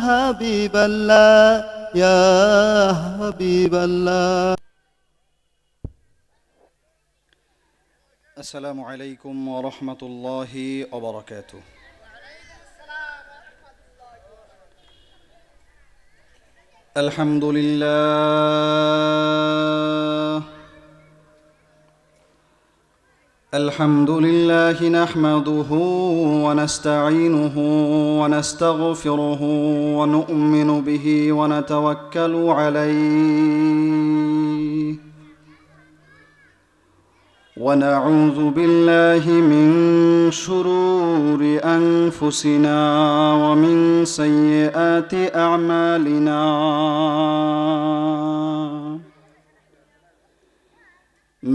حبيب الله يا حبيب الله. السلام عليكم ورحمة الله وبركاته. الحمد لله نحمده ونستعينه ونستغفره ونؤمن به ونتوكل عليه ونعوذ بالله من شرور أنفسنا ومن سيئات أعمالنا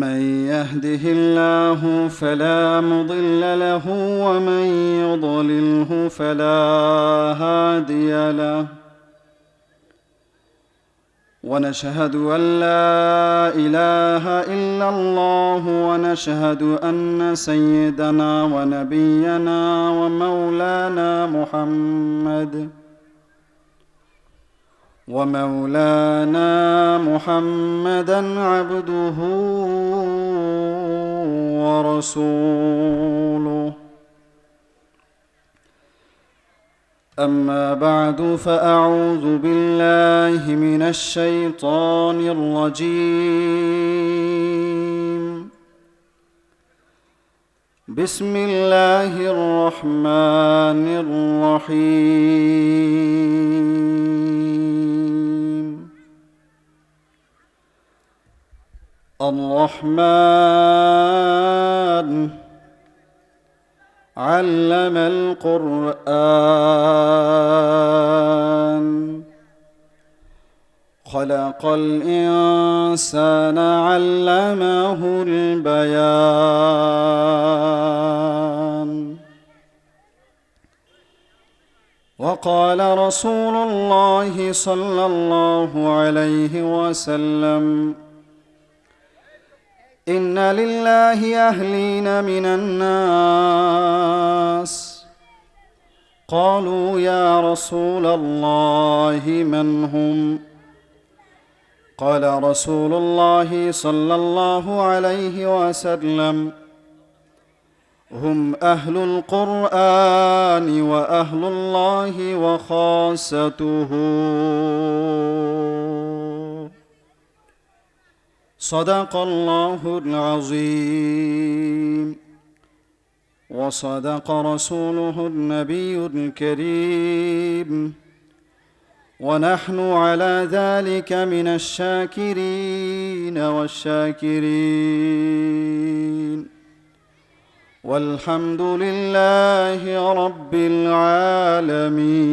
من يهده الله فلا مضل له ومن يضلله فلا هادي له ونشهد أن لا إله إلا الله ونشهد أن سيدنا ونبينا ومولانا محمدا عبده ورسوله. أما بعد فأعوذ بالله من الشيطان الرجيم. بسم الله الرحمن الرحيم. الرحمن علم القرآن خلق الإنسان علمه البيان. وقال رسول الله صلى الله عليه وسلم إن لله أهلين من الناس قالوا يا رسول الله من هم؟ قال رسول الله صلى الله عليه وسلم هم أهل القرآن وأهل الله وخاصته. صدق الله العظيم وصدق رسوله النبي الكريم ونحن على ذلك من الشاكرين والشاكرين والحمد لله رب العالمين.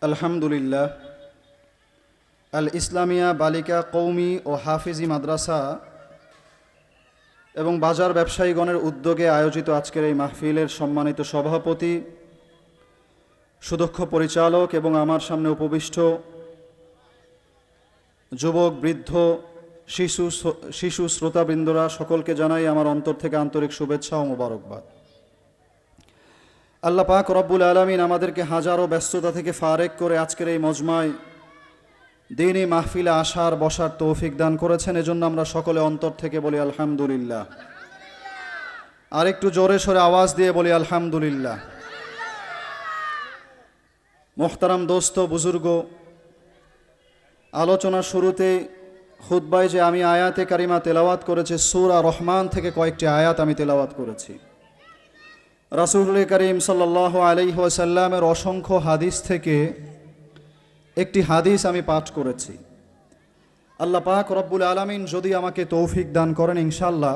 আলহামদুলিল্লাহ আল ইসলামিয়া বালিকা কৌমি ও হাফিজি মাদ্রাসা এবং বাজার ব্যবসায়ীগণের উদ্যোগে আয়োজিত আজকের এই মাহফিলের সম্মানিত সভাপতি, সুদক্ষ পরিচালক এবং আমার সামনে উপবিষ্ট যুবক, বৃদ্ধ, শিশু শ্রোতাবৃন্দরা সকলকে জানাই আমার অন্তর থেকে আন্তরিক শুভেচ্ছা ও মোবারকবাদ। আল্লাহ পাক রব্বুল আলামিন আমাদেরকে হাজারো ব্যস্ততা থেকে ফারেক করে আজকের এই মজমায় দ্বীনি মাহফিলে আসার বসার তৌফিক দান করেছেন। এজন্য আমরা সকলে অন্তর থেকে বলি আলহামদুলিল্লাহ। আর একটু জোরে সোরে আওয়াজ দিয়ে বলি আলহামদুলিল্লাহ। মোহতারাম দোস্ত, বুজুর্গ, আলোচনার শুরুতে খুতবায় যে আমি আয়াতে কারিমা তেলাওয়াত করেছি, সূরা রহমান থেকে কয়েকটি আয়াত আমি তেলাওয়াত করেছি। রাসূল করিম সাল্লাল্লাহু আলাইহি ওয়াসাল্লামের অসংখ্য হাদিস থেকে একটি হাদিস আমি পাঠ করেছি। আল্লাহ পাক রব্বুল আলামিন যদি আমাকে তৌফিক দান করেন, ইনশাআল্লাহ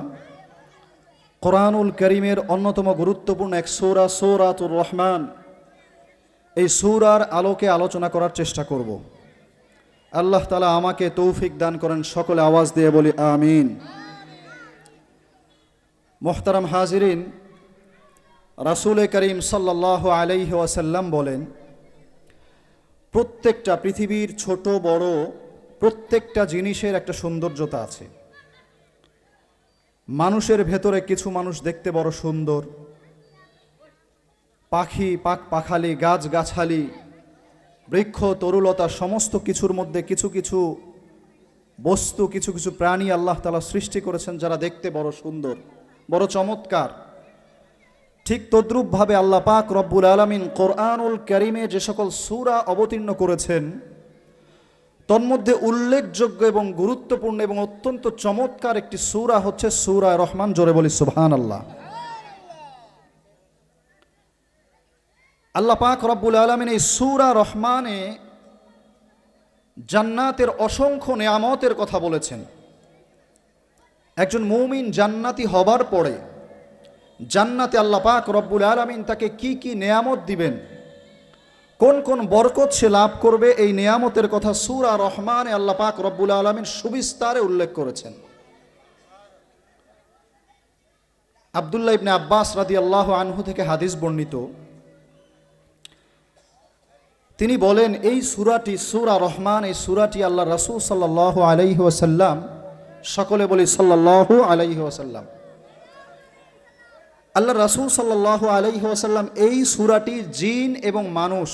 কোরআনুল কারীমের অন্যতম গুরুত্বপূর্ণ এক সূরা সূরাতুর রহমান, এই সূরার আলোকে আলোচনা করার চেষ্টা করব। আল্লাহ তাআলা আমাকে তৌফিক দান করেন, সকলে আওয়াজ দিয়ে বলি আমিন। মোহতারাম হাজিরিন, রাসূল করিম সাল্লাল্লাহু আলাইহি ওয়াসাল্লাম বলেন, প্রত্যেকটা পৃথিবীর ছোট বড় প্রত্যেকটা জিনিসের একটা সৌন্দর্যতা আছে। মানুষের ভেতরে কিছু মানুষ দেখতে বড় সুন্দর, পাখি পাখালি গাছগাছালি বৃক্ষ তরুলতা সমস্ত কিছুর মধ্যে কিছু কিছু বস্তু কিছু কিছু প্রাণী আল্লাহ তাআলা সৃষ্টি করেছেন যারা দেখতে বড় সুন্দর, বড় চমৎকার। ঠিক তদ্রূপভাবে আল্লাহ পাক রব্বুল আলামিন কোরআনুল কারীমে যে সকল সূরা অবতীর্ণ করেছেন তন্মধ্যে উল্লেখযোগ্য এবং গুরুত্বপূর্ণ এবং অত্যন্ত চমৎকার একটি সূরা হচ্ছে সূরা রহমান। জোরে বলি সুবহানাল্লাহ। আল্লাহ পাক রব্বুল আলামিন এই সূরা রহমানে জান্নাতের অসংখ্য নেয়ামতের কথা বলেছেন। একজন মুমিন জান্নাতি হবার পরে জান্নাতে আল্লাহ পাক রব্বুল আলামিন তাকে কি কি নেয়ামত দিবেন, কোন কোন বরকত সে লাভ করবে, এই নেয়ামতের কথা সূরা রহমানে আল্লাহ পাক রব্বুল আলামিন সুবিস্তারে উল্লেখ করেছেন। আব্দুল্লাহ ইবনে আব্বাস রাদিয়াল্লাহু আনহু থেকে হাদিস বর্ণিত, তিনি বলেন এই সূরাটি সূরা রহমান, এই সূরাটি আল্লাহ রাসূল সাল্লাল্লাহু আলাইহি ওয়াসাল্লাম, সকলে বলি সাল্লাল্লাহু আলাইহি ওয়াসাল্লাম, আল্লাহ রাসূল সাল্লাল্লাহু আলাইহি ওয়াসাল্লাম এই সূরাটি জিন এবং মানুষ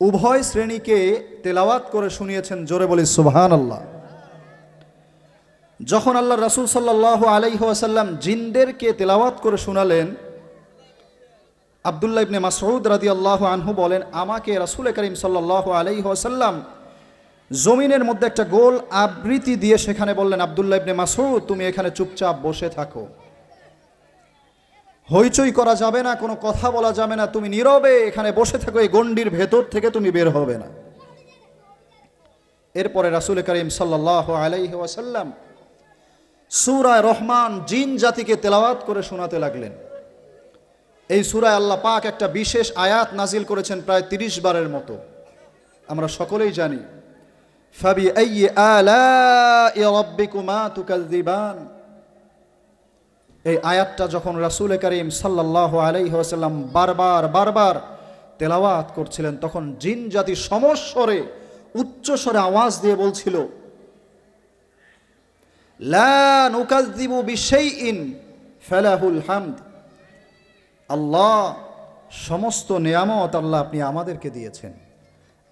উভয় শ্রেণীকে তেলাওয়াত করে শুনিয়েছেন। জোরে বলি সুবহানাল্লাহ। যখন আল্লাহ রাসূল সাল্লাল্লাহু আলাইহি ওয়াসাল্লাম জিনদেরকে তেলাওয়াত করে শোনালেন, আব্দুল্লাহ ইবনে মাসউদ রাদিয়াল্লাহু আনহু বলেন, আমাকে রাসূল করিম সাল্লাল্লাহু আলাইহি ওয়াসাল্লাম জমিনের মধ্যে একটা গোল আবৃতি দিয়ে সেখানে বললেন, আব্দুল্লাহ ইবনে মাসউদ তুমি এখানে চুপচাপ বসে থাকো, হইচই করা যাবে না, কোনো কথা বলা যাবে না, তুমি নীরবে এখানে বসে থাকো, এই গণ্ডির ভেতর থেকে তুমি বের হবে না। এরপরে রাসূল করিম সাল্লাল্লাহু আলাইহি ওয়াসাল্লাম সূরা রহমান জিন জাতিকে তেলাওয়াত করে শোনাতে লাগলেন। এই সূরায় আল্লাহ পাক একটা বিশেষ আয়াত নাজিল করেছেন প্রায় 30 বারের মতো, আমরা সকলেই জানি। ফাবিআইয়ি আলাই রাব্বিকুমা তুকাযযিবান, এই আয়াতটা যখন রাসূল করিম সাল্লাল্লাহু আলাইহি ওয়াসাল্লাম বারবার তেলাওয়াত করছিলেন তখন জিন জাতি সমস্বরে উচ্চস্বরে আওয়াজ দিয়ে বলছিল, লা নুকাযযিবু বিশাইইন ফালাহুল হামদ, আল্লাহ সমস্ত নেয়ামত আল্লাহ আপনি আমাদেরকে দিয়েছেন,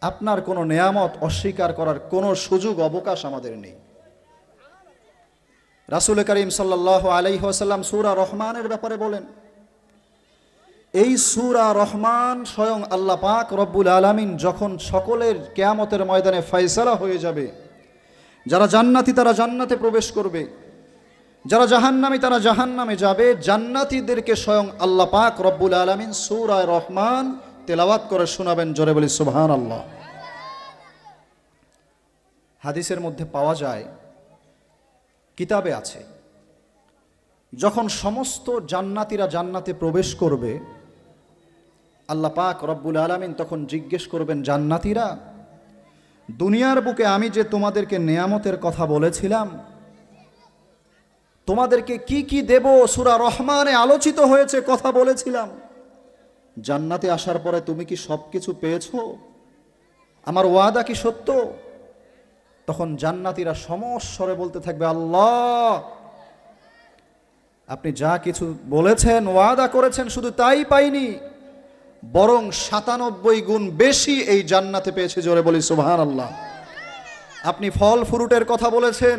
আপনার কোনো নেয়ামত অস্বীকার করার কোনো সুযোগ অবকাশ আমাদের নেই। রাসূল করিম সাল্লাল্লাহু আলাইহি ওয়াসাল্লাম সূরা রহমানের ব্যাপারে বলেন, এই সূরা রহমান স্বয়ং আল্লাহ পাক রব্বুল আলামিন যখন সকলের কিয়ামতের ময়দানে ফয়সালা হয়ে যাবে, যারা জান্নাতি তারা জান্নাতে প্রবেশ করবে, যারা জাহান্নামী তারা জাহান্নামে যাবে, জান্নাতীদেরকে স্বয়ং আল্লাহ পাক রব্বুল আলামিন সূরা রহমান তেলাওয়াত করে শোনাবেন। জোরে বলি সুবহানাল্লাহ। হাদিসের মধ্যে পাওয়া যায়, কিতাবে আছে, যখন সমস্ত জান্নাতীরা জান্নাতে প্রবেশ করবে আল্লাহ পাক রব্বুল আলামিন তখন জিজ্ঞেস করবেন, জান্নাতীরা দুনিয়ার বুকে আমি যে তোমাদেরকে নেয়ামতের কথা বলেছিলাম, তোমাদেরকে কি কি দেব সূরা রহমানে আলোচিত হয়েছে, কথা বলেছিলাম, জান্নাতে আসার পরে তুমি কি সব কিছু পেয়েছো? আমার ওয়াদা কি সত্য? তখন জান্নাতীরা সমস্বরে বলতে থাকবে, আল্লাহ আপনি যা কিছু বলেছেন ওয়াদা করেছেন শুধু তাই পাইনি, বরং 97 গুণ বেশি এই জান্নাতে পেয়েছি। জোরে বলি সুবহানাল্লাহ। আপনি ফল ফ্রুটের কথা বলেছেন,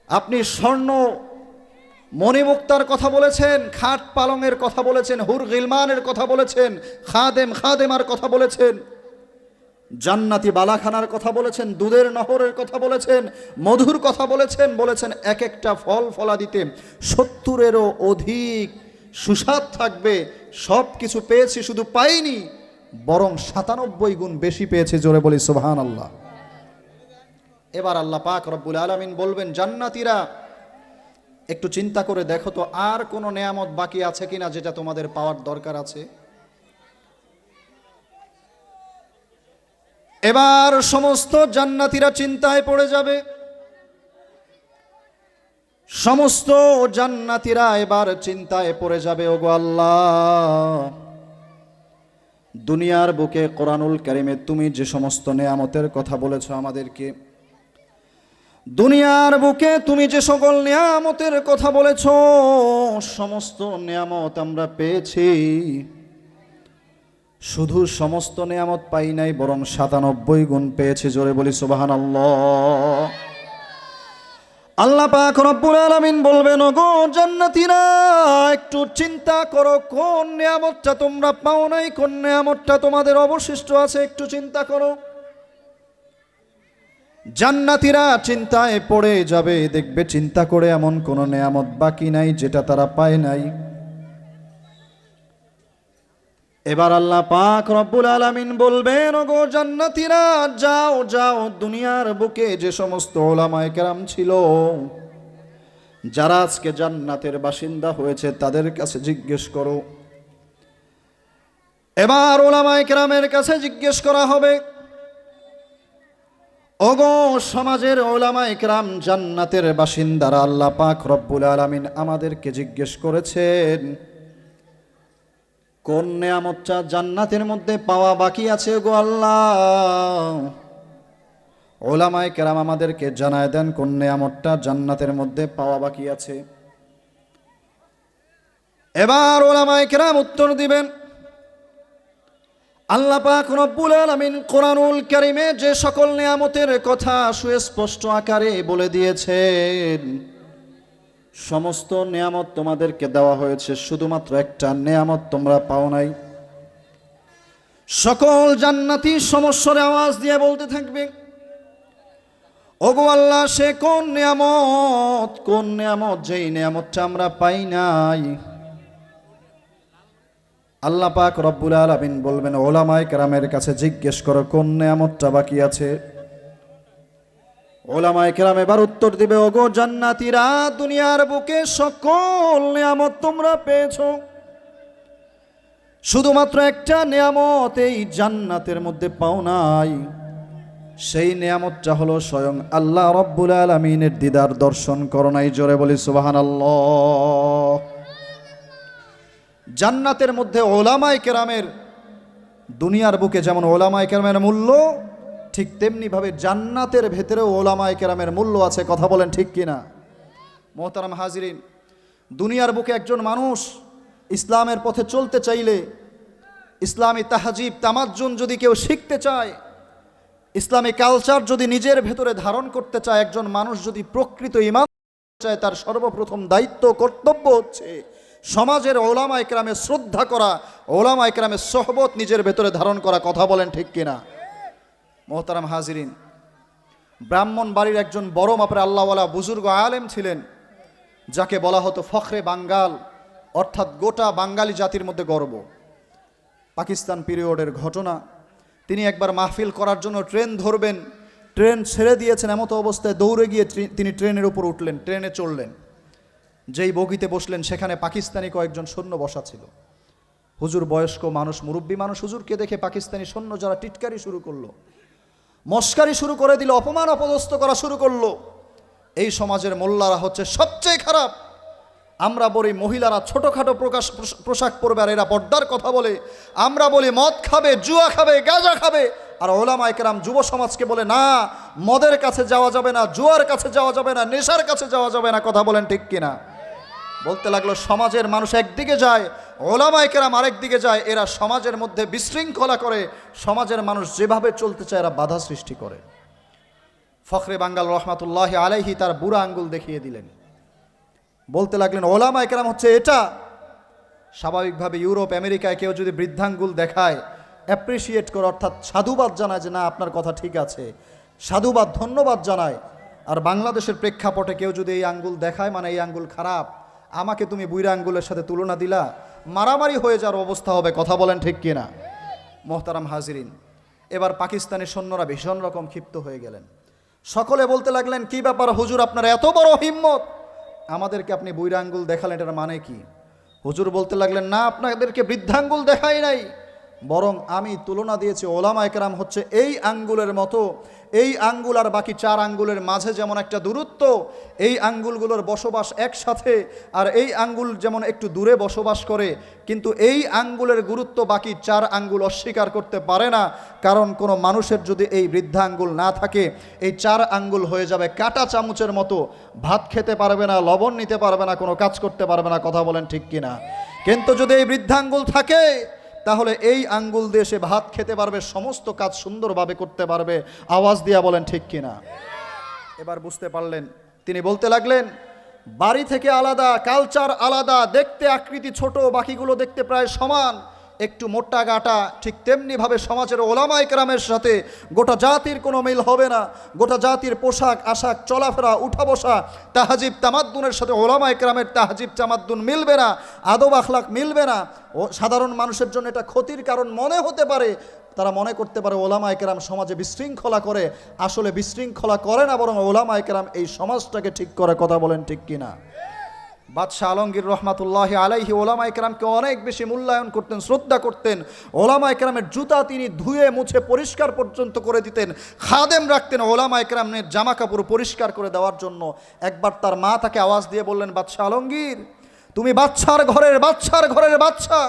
আপনি স্বর্ণ মণিমুক্তার কথা বলেছেন, খাট পালঙের কথা বলেছেন, হুর গিলমানের কথা বলেছেন, খাদেমার কথা বলেছেন, জান্নাতি বালাখানার কথা বলেছেন, দুধের নহরের কথা বলেছেন, মধুর কথা বলেছেন, বলেছেন এক একটা ফল ফলাদিতে 70-এরও অধিক সুস্বাদ থাকবে। সব কিছু পেয়েছি, শুধু পাইনি, বরং 97 গুণ বেশি পেয়েছি। জোরে বলি সুবহানাল্লাহ। এবার আল্লাহ পাক রব্বুল আলামিন বলবেন, জান্নাতীরা একটু চিন্তা করে দেখো তো আর কোনো নেয়ামত বাকি আছে কিনা যেটা তোমাদের পাওয়ার দরকার আছে। এবার সমস্ত জান্নাতীরা চিন্তায় পড়ে যাবে, সমস্ত জান্নাতীরা এবার চিন্তায় পড়ে যাবে, ওগো আল্লাহ দুনিয়ার বুকে কোরআনুল কারীমে তুমি যে সমস্ত নেয়ামতের কথা বলেছো আমাদেরকে, দুনিয়ার বুকে তুমি যে সকল নিয়ামতের কথা বলেছ, সমস্ত নিয়ামত আমরা পেয়েছি। শুধু সমস্ত নিয়ামত পাই নাই, বরং 97 গুণ পেয়েছি। জোরে বলি সুবহানাল্লাহ। আল্লাহ পাক রব্বুল আলামিন বলবেন, ওগো জান্নাতীরা, একটু চিন্তা করো কোন নিয়ামতটা তোমরা পাও নাই, কোন নিয়ামতটা তোমাদের অবশিষ্ট আছে, একটু চিন্তা করো। জান্নাতীরা চিন্তায় পড়ে যাবে, দেখবে চিন্তা করে এমন কোন নিয়ামত বাকি নাই যেটা তারা পায় নাই। এবার আল্লাহ পাক রব্বুল আলামিন বলবেন, ওগো জান্নাতীরা, যাও যাও, দুনিয়ার বুকে যে সমস্ত ওলামায়ে কেরাম ছিল, যারা আজকে জান্নাতের বাসিন্দা হয়েছে, তাদের কাছে জিজ্ঞেস করো। এবার ওলামায়ে কেরামের কাছে জিজ্ঞেস করা হবে, ওগো সমাজের ওলামায়ে কেরাম, জান্নাতের বাসিন্দারা, আল্লাহ পাক রব্বুল আলামিন আমাদেরকে জিজ্ঞেস করেছেন কোন নিয়ামতটা জান্নাতের মধ্যে পাওয়া বাকি আছে গো আল্লাহ। ওলামায়ে কেরাম আমাদেরকে জানায় দেন কোন নিয়ামতটা জান্নাতের মধ্যে পাওয়া বাকি আছে। এবার ওলামায়ে কেরাম উত্তর দিবেন, আল্লাহ পাক রব্বুল আলামিন কোরআনুল কারীমে যে সকল নিয়ামতের কথা সুস্পষ্ট আকারে বলে দিয়েছেন, সমস্ত নিয়ামত তোমাদেরকে দেওয়া হয়েছে, শুধুমাত্র একটা নিয়ামত তোমরা পাও নাই। সকল জান্নাতি সমস্বরে আওয়াজ দিয়ে বলতে থাকবে, ওগো আল্লাহ, সে কোন নিয়ামত, কোন নিয়ামত, যেই নিয়ামতটা আমরা পাই নাই। আল্লাহ পাক রব্বুল আলামিন বলবেন, ওলামায়ে কেরামের কাছে জিজ্ঞেস করো কোন নিয়ামতটা বাকি আছে। ওলামায়ে কেরাম এবার উত্তর দিবে, ওগো জান্নাতীরা, দুনিয়ার বুকে সকল নিয়ামত তোমরা পেয়েছো, শুধুমাত্র একটা নিয়ামত এই জান্নাতের মধ্যে পাও নাই। সেই নিয়ামতটা হলো স্বয়ং আল্লাহ রব্বুল আলামিনের দিদার দর্শন করো নাই। জোরে বলি সুবহানাল্লাহ। জান্নাতের মধ্যে ওলামায়ে কেরামের, দুনিয়ার বুকে যেমন ওলামায়ে কেরামের মূল্য, ঠিক তেমনি ভাবে জান্নাতের ভেতরেও ওলামায়ে কেরামের মূল্য আছে। কথা বলেন ঠিক কিনা? মোহতারাম হাজিরিন, দুনিয়ার বুকে একজন মানুষ ইসলামের পথে চলতে চাইলে, ইসলামী তাহজিব তামাজ্জুন যদি কেউ শিখতে চায়, ইসলামী কালচার যদি নিজের ভেতরে ধারণ করতে চায়, একজন মানুষ যদি প্রকৃত ঈমান চায়, তার সর্বপ্রথম দায়িত্ব, কর্তব্য হচ্ছে সমাজের ওলামায়ে কেরামের শ্রদ্ধা করা, ওলামায়ে কেরামের সোহবত নিজের ভেতরে ধারণ করা। কথা বলেন ঠিক কিনা? মোহতারাম হাজিরিন, ব্রাহ্মণ বাড়ির একজন বড় মাপের আল্লাহওয়ালা বুজুর্গ আলেম ছিলেন, যাকে বলা হতো ফখরে বাঙ্গাল, অর্থাৎ গোটা বাঙালি জাতির মধ্যে গর্ব। পাকিস্তান পিরিয়ডের ঘটনা, তিনি একবার মাহফিল করার জন্য ট্রেন ধরবেন, ট্রেন ছেড়ে দিয়েছেন, এমতো অবস্থায় দৌড়ে গিয়ে তিনি ট্রেনের উপর উঠলেন, ট্রেনে চড়লেন। যেই বগিতে বসলেন সেখানে পাকিস্তানি কয়েকজন সৈন্য বসা ছিল। হুজুর বয়স্ক মানুষ, মুরব্বী মানুষ, হুজুরকে দেখে পাকিস্তানি সৈন্য যারা টিটকারি শুরু করলো, মস্কারি শুরু করে দিল, অপমান অপদস্থ করা শুরু করলো। এই সমাজের মোল্লারা হচ্ছে সবচেয়ে খারাপ। আমরা বলি মহিলারা ছোটোখাটো পোশাক পরবে আর এরা পর্দার কথা বলে। আমরা বলি মদ খাবে, জুয়া খাবে, গাঁজা খাবে, আর ওলামায়ে কেরাম যুব সমাজকে বলে না, মদের কাছে যাওয়া যাবে না, জুয়ার কাছে যাওয়া যাবে না, নেশার কাছে যাওয়া যাবে না। কথা বলেন ঠিক কিনা? বলতে লাগলো সমাজের মানুষ একদিকে যায়, ওলামায়ে কেরাম আরেকদিকে যায়। এরা সমাজের মধ্যে বিশৃঙ্খলা করে, সমাজের মানুষ যেভাবে চলতে চায় এরা বাধা সৃষ্টি করে। ফখরে বাঙ্গাল রহমাতুল্লাহি আলাইহি তার বুড়া আঙ্গুল দেখিয়ে দিলেন, বলতে লাগলেন ওলামায়ে কেরাম হচ্ছে এটা। স্বাভাবিকভাবে ইউরোপ আমেরিকায় কেউ যদি বৃদ্ধাঙ্গুল দেখায়, অ্যাপ্রিসিয়েট করে, অর্থাৎ সাধুবাদ জানায় যে না আপনার কথা ঠিক আছে, সাধুবাদ ধন্যবাদ জানায়। আর বাংলাদেশের প্রেক্ষাপটে কেউ যদি এই আঙ্গুল দেখায়, মানে এই আঙ্গুল খারাপ, আমাকে তুমি বুইরা আঙ্গুলের সাথে তুলনা দিলা, মারামারি হয়ে যাওয়ার অবস্থা হবে। কথা বলেন ঠিক কিনা? মোহতারাম হাজিরিন, এবার পাকিস্তানি সৈন্যরা ভীষণ রকম ক্ষিপ্ত হয়ে গেলেন। সকলে বলতে লাগলেন, কি ব্যাপার হুজুর, আপনার এত বড় হিম্মত, আমাদেরকে আপনি বুইরা আঙ্গুল দেখালেন, এটার মানে কি? হুজুর বলতে লাগলেন, না, আপনাদেরকে বৃদ্ধাঙ্গুল দেখাই নাই, বরং আমি তুলনা দিয়েছি ওলামা একরাম হচ্ছে এই আঙ্গুলের মতো। এই আঙ্গুল আর বাকি 4 আঙ্গুলের মাঝে যেমন একটা দূরত্ব, এই আঙ্গুলগুলোর বসবাস একসাথে, আর এই আঙ্গুল যেমন একটু দূরে বসবাস করে, কিন্তু এই আঙ্গুলের গুরুত্ব বাকি 4 আঙ্গুল অস্বীকার করতে পারে না। কারণ কোনো মানুষের যদি এই বৃদ্ধা আঙ্গুল না থাকে, এই 4 আঙ্গুল হয়ে যাবে কাঁটা চামচের মতো, ভাত খেতে পারবে না, লবণ নিতে পারবে না, কোনো কাজ করতে পারবে না। কথা বলেন ঠিক কিনা? কিন্তু যদি এই বৃদ্ধা আঙ্গুল থাকে, তাহলে এই আঙ্গুল দিয়ে সে ভাত খেতে পারবে, সমস্ত কাজ সুন্দরভাবে করতে পারবে। আওয়াজ দিয়া বলেন ঠিক কিনা? এবার বুঝতে পারলেন? তিনি বলতে লাগলেন, বাড়ি থেকে আলাদা, কালচার আলাদা, দেখতে আকৃতি ছোট, বাকিগুলো দেখতে প্রায় সমান, একটু মোটা গাটা, ঠিক তেমনিভাবে সমাজের ওলামা ইকরামের সাথে গোটা জাতির কোনো মিল হবে না। গোটা জাতির পোশাক আশাক, চলাফেরা, উঠা বসা, তাহাজিব তামাদ্দুনের সাথে ওলামা ইকরামের তাহাজিব তামাদ্দুন মিলবে না, আদব আখলাক মিলবে না। ও সাধারণ মানুষের জন্য এটা ক্ষতির কারণ মনে হতে পারে। তারা মনে করতে পারে ওলামা ইকরাম সমাজে বিশৃঙ্খলা করে। আসলে বিশৃঙ্খলা করে না, বরং ওলামা ইকরাম এই সমাজটাকে ঠিক করে। কথা বলেন ঠিক কিনা? বাদশাহ আলমগীর রহমাতুল্লাহি আলাইহি ওলামা ইকরামকে অনেক বেশি মূল্যায়ন করতেন, শ্রদ্ধা করতেন। ওলামা ইকরামের জুতা তিনি ধুয়ে মুছে পরিষ্কার পর্যন্ত করে দিতেন। খাদেম রাখতেন ওলামা ইকরামের জামা কাপড় পরিষ্কার করে দেওয়ার জন্য। একবার তার মা তাকে আওয়াজ দিয়ে বললেন, বাদশাহ আলমগীর, তুমি বাচ্চার ঘরের বাচ্চা,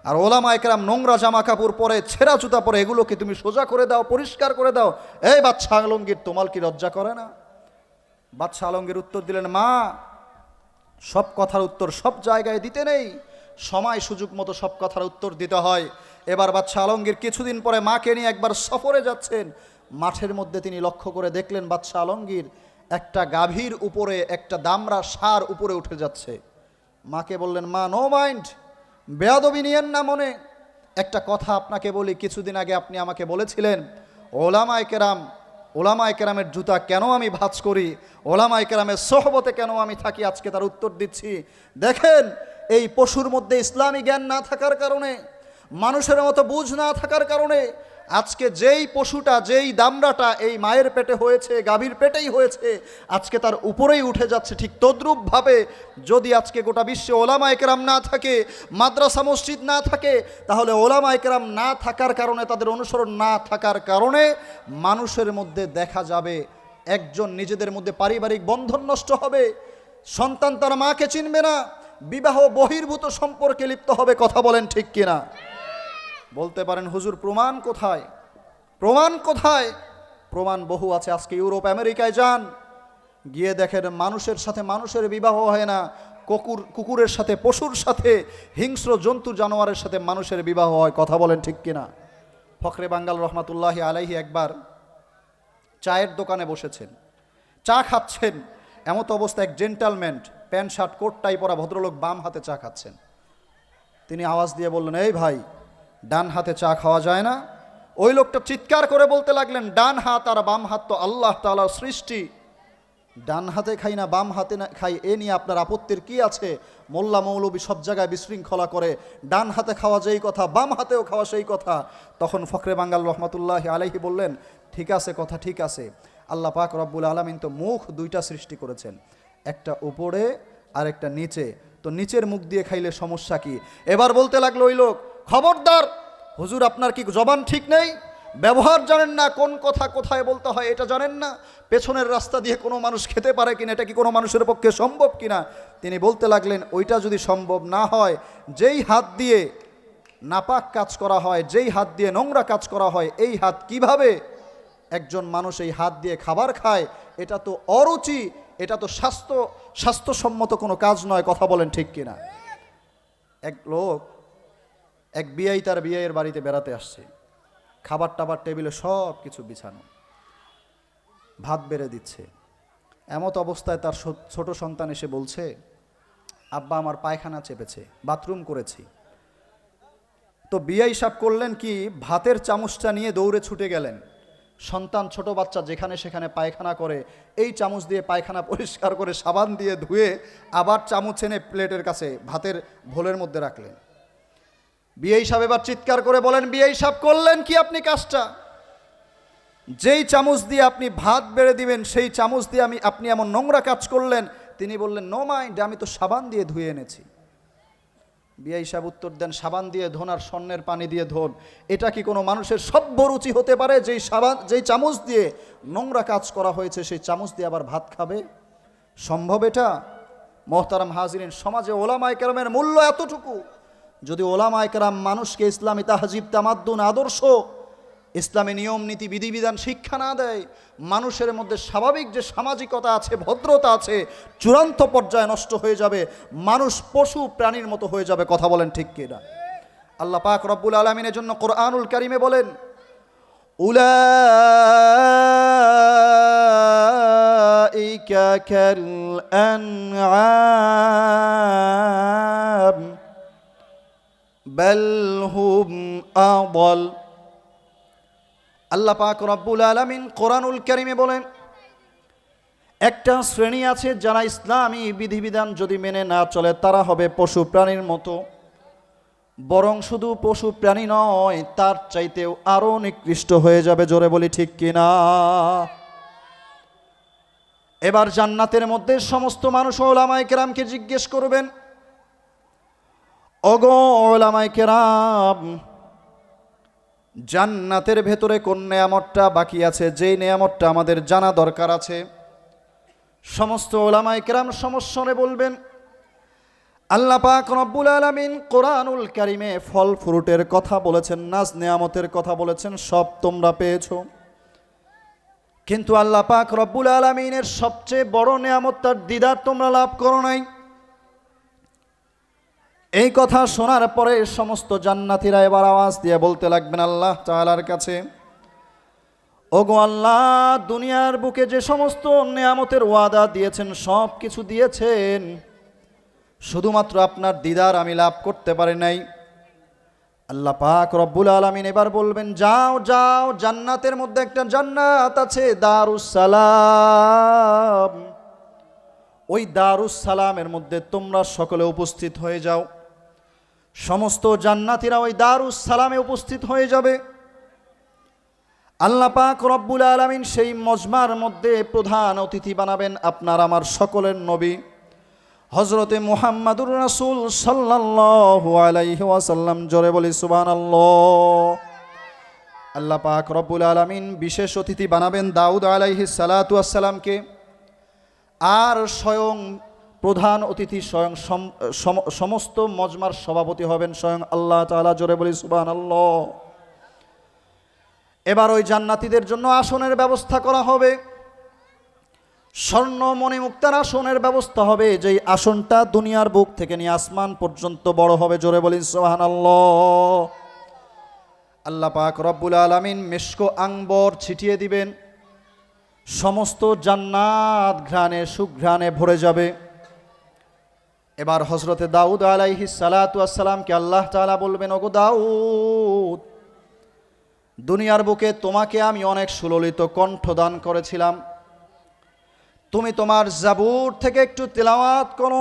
আর ওলামা ইকরাম নোংরা জামা কাপড় পরে, ছেঁড়া জুতা পরে, এগুলোকে তুমি সোজা করে দাও, পরিষ্কার করে দাও। এই বাদশাহ আলমগীর, তোমার কি লজ্জা করে না? বাদশাহ আলমগীর উত্তর দিলেন, মা, সব কথার উত্তর সব জায়গায় দিতে নেই, সময় সুযোগ মতো সব কথার উত্তর দিতে হয়। এবার বাদশাহ আলমগীর কিছুদিন পরে মাকে নিয়ে একবার সফরে যাচ্ছেন। মাঠের মধ্যে তিনি লক্ষ্য করে দেখলেন বাদশাহ আলমগীর একটা গাভীর উপরে একটা দামড়া ষাঁড় উপরে উঠে যাচ্ছে। মাকে বললেন, মা, নো মাইন্ড, বেয়াদবি নিয়েন না মনে। একটা কথা আপনাকে বলি, কিছুদিন আগে আপনি আমাকে বলেছিলেন ওলামা ইকরামের জুতা কেন আমি ভাঁজ করি, ওলামা ইকরামের সোহবতে কেন আমি থাকি। আজকে তার উত্তর দিচ্ছি। দেখেন, এই পশুর মধ্যে ইসলামী জ্ঞান না থাকার কারণে, মানুষের মতো বুঝ না থাকার কারণে আজকে যেই পশুটা, যেই দামড়াটা এই মায়ের পেটে হয়েছে, গাভীর পেটেই হয়েছে, আজকে তার উপরেই উঠে যাচ্ছে। ঠিক তদ্রূপভাবে যদি আজকে গোটা বিশ্বে ওলামা ইকরাম না থাকে, মাদ্রাসা মসজিদ না থাকে, তাহলে ওলামা ইকরাম না থাকার কারণে, তাদের অনুসরণ না থাকার কারণে মানুষের মধ্যে দেখা যাবে একজন নিজেদের মধ্যে পারিবারিক বন্ধন নষ্ট হবে, সন্তান তার মাকে চিনবে না, বিবাহ বহির্ভূত সম্পর্কে লিপ্ত হবে। কথা বলেন ঠিক কিনা? বলতে পারেন, হুজুর প্রমাণ কোথায়? প্রমাণ কোথায়? প্রমাণ বহু আছে। আজকে ইউরোপ আমেরিকায় যান, গিয়ে দেখেন মানুষের সাথে মানুষের বিবাহ হয় না, কুকুরের সাথে পশুর সাথে, হিংস্র জন্তু জানোয়ারের সাথে মানুষের বিবাহ হয়। কথা বলেন ঠিক কিনা? ফখরে বাঙ্গাল রহমাতুল্লাহি আলাইহি একবার চায়ের দোকানে বসেছেন, চা খাচ্ছেন। এমত অবস্থায় এক gentleman, pant shirt coat tie পরা ভদ্রলোক বাম হাতে চা খাচ্ছেন। তিনি আওয়াজ দিয়ে বললেন, এই ভাই, ডান হাতে চা খাওয়া যায় না? ওই লোকটা চিৎকার করে বলতে লাগলেন, ডান হাত আর বাম হাত তো আল্লাহ তাআলার সৃষ্টি, ডান হাতে খাই না বাম হাতে না খাই, এ নিয়ে আপনার আপত্তির কি আছে? মোল্লা মৌলবী সব জায়গায় বিশৃঙ্খলা করে, ডান হাতে খাওয়া যেই কথা, বাম হাতেও খাওয়া সেই কথা। তখন ফখরে বাঙ্গাল রহমাতুল্লাহি আলাইহি বললেন, ঠিক আছে, কথা ঠিক আছে, আল্লাহ পাক রব্বুল আলামিন তো মুখ দুইটা সৃষ্টি করেছেন, একটা উপরে আর একটা নিচে, তো নিচের মুখ দিয়ে খাইলে সমস্যা কি? এবার বলতে লাগলো ওই লোক, খবরদার হুজুর, আপনার কি জবান ঠিক নেই? ব্যবহার জানেন না, কোন কথা কোথায় বলতে হয় এটা জানেন না? পেছনের রাস্তা দিয়ে কোনো মানুষ খেতে পারে কিনা, এটা কি কোনো মানুষের পক্ষে সম্ভব কিনা? তিনি বলতে লাগলেন, ওইটা যদি সম্ভব না হয়, যেই হাত দিয়ে নাপাক কাজ করা হয়, যেই হাত দিয়ে নোংরা কাজ করা হয়, এই হাত কিভাবে একজন মানুষ এই হাত দিয়ে খাবার খায়? এটা তো অরুচি, এটা তো স্বাস্থ্যসম্মত কোনো কাজ নয়। কথা বলেন ঠিক কিনা? এক লোক, এক বিয়াই তার বিয়ের বাড়িতে বেড়াতে আসছে, খাবার টাবার টেবিলে সব কিছু বিছানো, ভাত বেড়ে দিচ্ছে। এমত অবস্থায় তার ছোট সন্তান এসে বলছে, আব্বা, আমার পায়খানা চেপেছে, বাথরুম করেছি। তো বিয়াই সাহেব করলেন কি, ভাতের চামচটা নিয়ে দৌড়ে ছুটে গেলেন। সন্তান, ছোট বাচ্চা যেখানে সেখানে পায়খানা করে, এই চামচ দিয়ে পায়খানা পরিষ্কার করে সাবান দিয়ে ধুয়ে আবার চামচ এনে প্লেটের কাছে ভাতের ভোলের মধ্যে রাখলেন। বিয়াই সাহেব এবার চিৎকার করে বলেন, বিয়াই সাহেব করলেন কি আপনি কাজটা? যেই চামচ দিয়ে আপনি ভাত বেড়ে দিবেন, সেই চামচ দিয়ে আপনি এমন নোংরা কাজ করলেন। তিনি বললেন, নো মাইন্ড, আমি তো সাবান দিয়ে ধুয়ে এনেছি। বিআই সাহেব উত্তর দেন, সাবান দিয়ে ধোন আর স্বর্ণের পানি দিয়ে ধোন। এটা কি কোনো মানুষের সভ্য রুচি হতে পারে? যেই চামচ দিয়ে নোংরা কাজ করা হয়েছে সেই চামচ দিয়ে আবার ভাত খাবে? সম্ভব এটা? মোহতারাম হাজিরিন, সমাজে ওলামায়ে কেরামের মূল্য এতটুকু। যদি ওলামায়ে কেরাম মানুষকে ইসলামী তাহজিব, তামাদ্দুন, আদর্শ, ইসলামী নিয়ম নীতি বিধিবিধান শিক্ষা না দেয়, মানুষের মধ্যে স্বাভাবিক যে সামাজিকতা আছে, ভদ্রতা আছে, চূড়ান্ত পর্যায়ে নষ্ট হয়ে যাবে। মানুষ পশু প্রাণীর মতো হয়ে যাবে। কথা বলেন ঠিক কিনা? আল্লাহ পাক রব্বুল আলামিনের জন্য কোরআনুল কারিমে বলেন, উলাইকা কাল আনআম বাল হুম আদাল। আল্লাহ পাক রব্বুল আলামিন কোরআনুল কারিমে বলেন, একটা শ্রেণী আছে যারা ইসলামী বিধিবিধান যদি মেনে না চলে তারা হবে পশু প্রাণীর মতো। বরং শুধু পশু প্রাণী নয়, তার চাইতেও আরো নিকৃষ্ট হয়ে যাবে। জোরে বলি ঠিক কিনা? এবার জান্নাতের মধ্যে সমস্ত মানুষ ওলামায়ে কেরামকে জিজ্ঞেস করবেন, ওগো ওলামায়ে কেরাম, জান্নাতের ভেতরে কোন নেয়ামতটা বাকি আছে, যেই নেয়ামতটা আমাদের জানা দরকার আছে? সমস্ত ওলামায়ে কেরাম সমস্বরে বলবেন, আল্লাহ পাক রব্বুল আলামিন কোরআনুল কারিমে ফল ফ্রুটের কথা বলেছেন, নাজ নেয়ামতের কথা বলেছেন, সব তোমরা পেয়েছো। কিন্তু আল্লাহ পাক রব্বুল আলামিনের সবচেয়ে বড় নেয়ামত তার দিদার তোমরা লাভ করো নাই। এই কথা শোনার পরে সমস্ত জান্নাতীরা এবার আওয়াজ দিয়ে বলতে লাগবেন আল্লাহ তাআলার কাছে, ওগো আল্লাহ, দুনিয়ার বুকে যে সমস্ত নেয়ামতের ওয়াদা দিয়েছেন সব কিছু দিয়েছেন, শুধুমাত্র আপনার দিদার আমি লাভ করতে পারি নাই। আল্লাহ পাক রব্বুল আলামিন এবার বলবেন, যাও যাও, জান্নাতের মধ্যে একটা জান্নাত আছে দারুস সালাম, ওই দারুস সালামের মধ্যে তোমরা সকলে উপস্থিত হয়ে যাও। সমস্ত জান্নাতীরা ওই দারুস সালামে উপস্থিত হয়ে যাবে। আল্লাহ পাক রব্বুল আলামিন সেই মজমার মধ্যে প্রধান অতিথি বানাবেন আপনার আমার সকলের নবী হযরতে মুহাম্মাদুর রাসূল সাল্লাল্লাহু আলাইহি ওয়াসাল্লাম। জোরে বলি সুবহানাল্লাহ। আল্লাহ পাক রব্বুল আলামিন বিশেষ অতিথি বানাবেন দাউদ আলাইহিস সালাতু ওয়াস সালামকে, আর স্বয়ং প্রধান অতিথি স্বয়ং সমস্ত মজমার সভাপতি হবেন স্বয়ং আল্লাহ তাআলা। জোরে বলি সুবহানাল্লাহ। এবার ওই জান্নাতীদের জন্য আসনের ব্যবস্থা করা হবে, স্বর্ণ মণিমুক্তার আসনের ব্যবস্থা হবে, যেই আসনটা দুনিয়ার বুক থেকে নিয়ে আসমান পর্যন্ত বড় হবে। জোরে বলি সুবহানাল্লাহ। আল্লাহ পাক রব্বুল আলামিন মিশক আম্বর ছিটিয়ে দিবেন, সমস্ত জান্নাত ঘ্রাণে সুঘ্রাণে ভরে যাবে। এবার হযরতে দাউদ আলাইহিস সালাতু ওয়াস সালামকে আল্লাহ তাআলা বলবেন, ওগো দাউদ, দুনিয়ার বুকে তোমাকে আমি অনেক সুললিত কণ্ঠ দান করেছিলাম, তুমি তোমার জাবুর থেকে একটু তেলাওয়াত করো।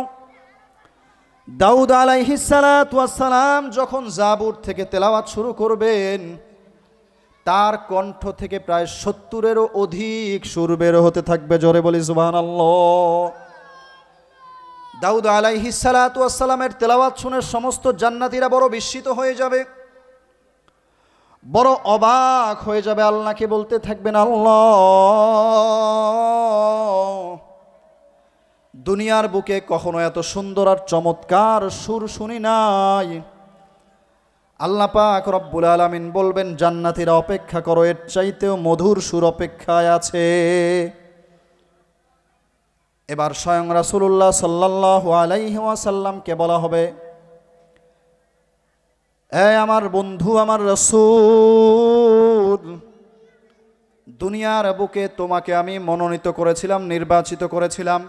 দাউদ আলাইহিস সালাতু ওয়াস সালাম যখন জাবুর থেকে তেলাওয়াত শুরু করবেন, তার কণ্ঠ থেকে প্রায় 70-এরও অধিক সুর বের হতে থাকবে। জোরে বলি সুবহানাল্লাহ। দাউদ আলাইহিস সালাতু ওয়াস সালামের তেলাওয়াত শুনে সমস্ত জান্নাতীরা বড় বিস্মিত হয়ে যাবে, বড় অবাক হয়ে যাবে। আল্লাহকে বলতে থাকবেন, আল্লাহ, দুনিয়ার বুকে কখনো এত সুন্দর আর চমৎকার সুর শুনি নাই। আল্লাহ পাক রব্বুল আলামিন বলবেন, জান্নাতীরা অপেক্ষা করো, এর চাইতেও মধুর সুর অপেক্ষায় আছে। এবার স্বয়ং রাসূলুল্লাহ সাল্লাল্লাহু আলাইহি ওয়াসাল্লামকে বলা হবে, আমার বন্ধু, আমার রাসূল, দুনিয়ার বুকে তোমাকে আমি মনোনীত করেছিলাম, নির্বাচিত করেছিলাম।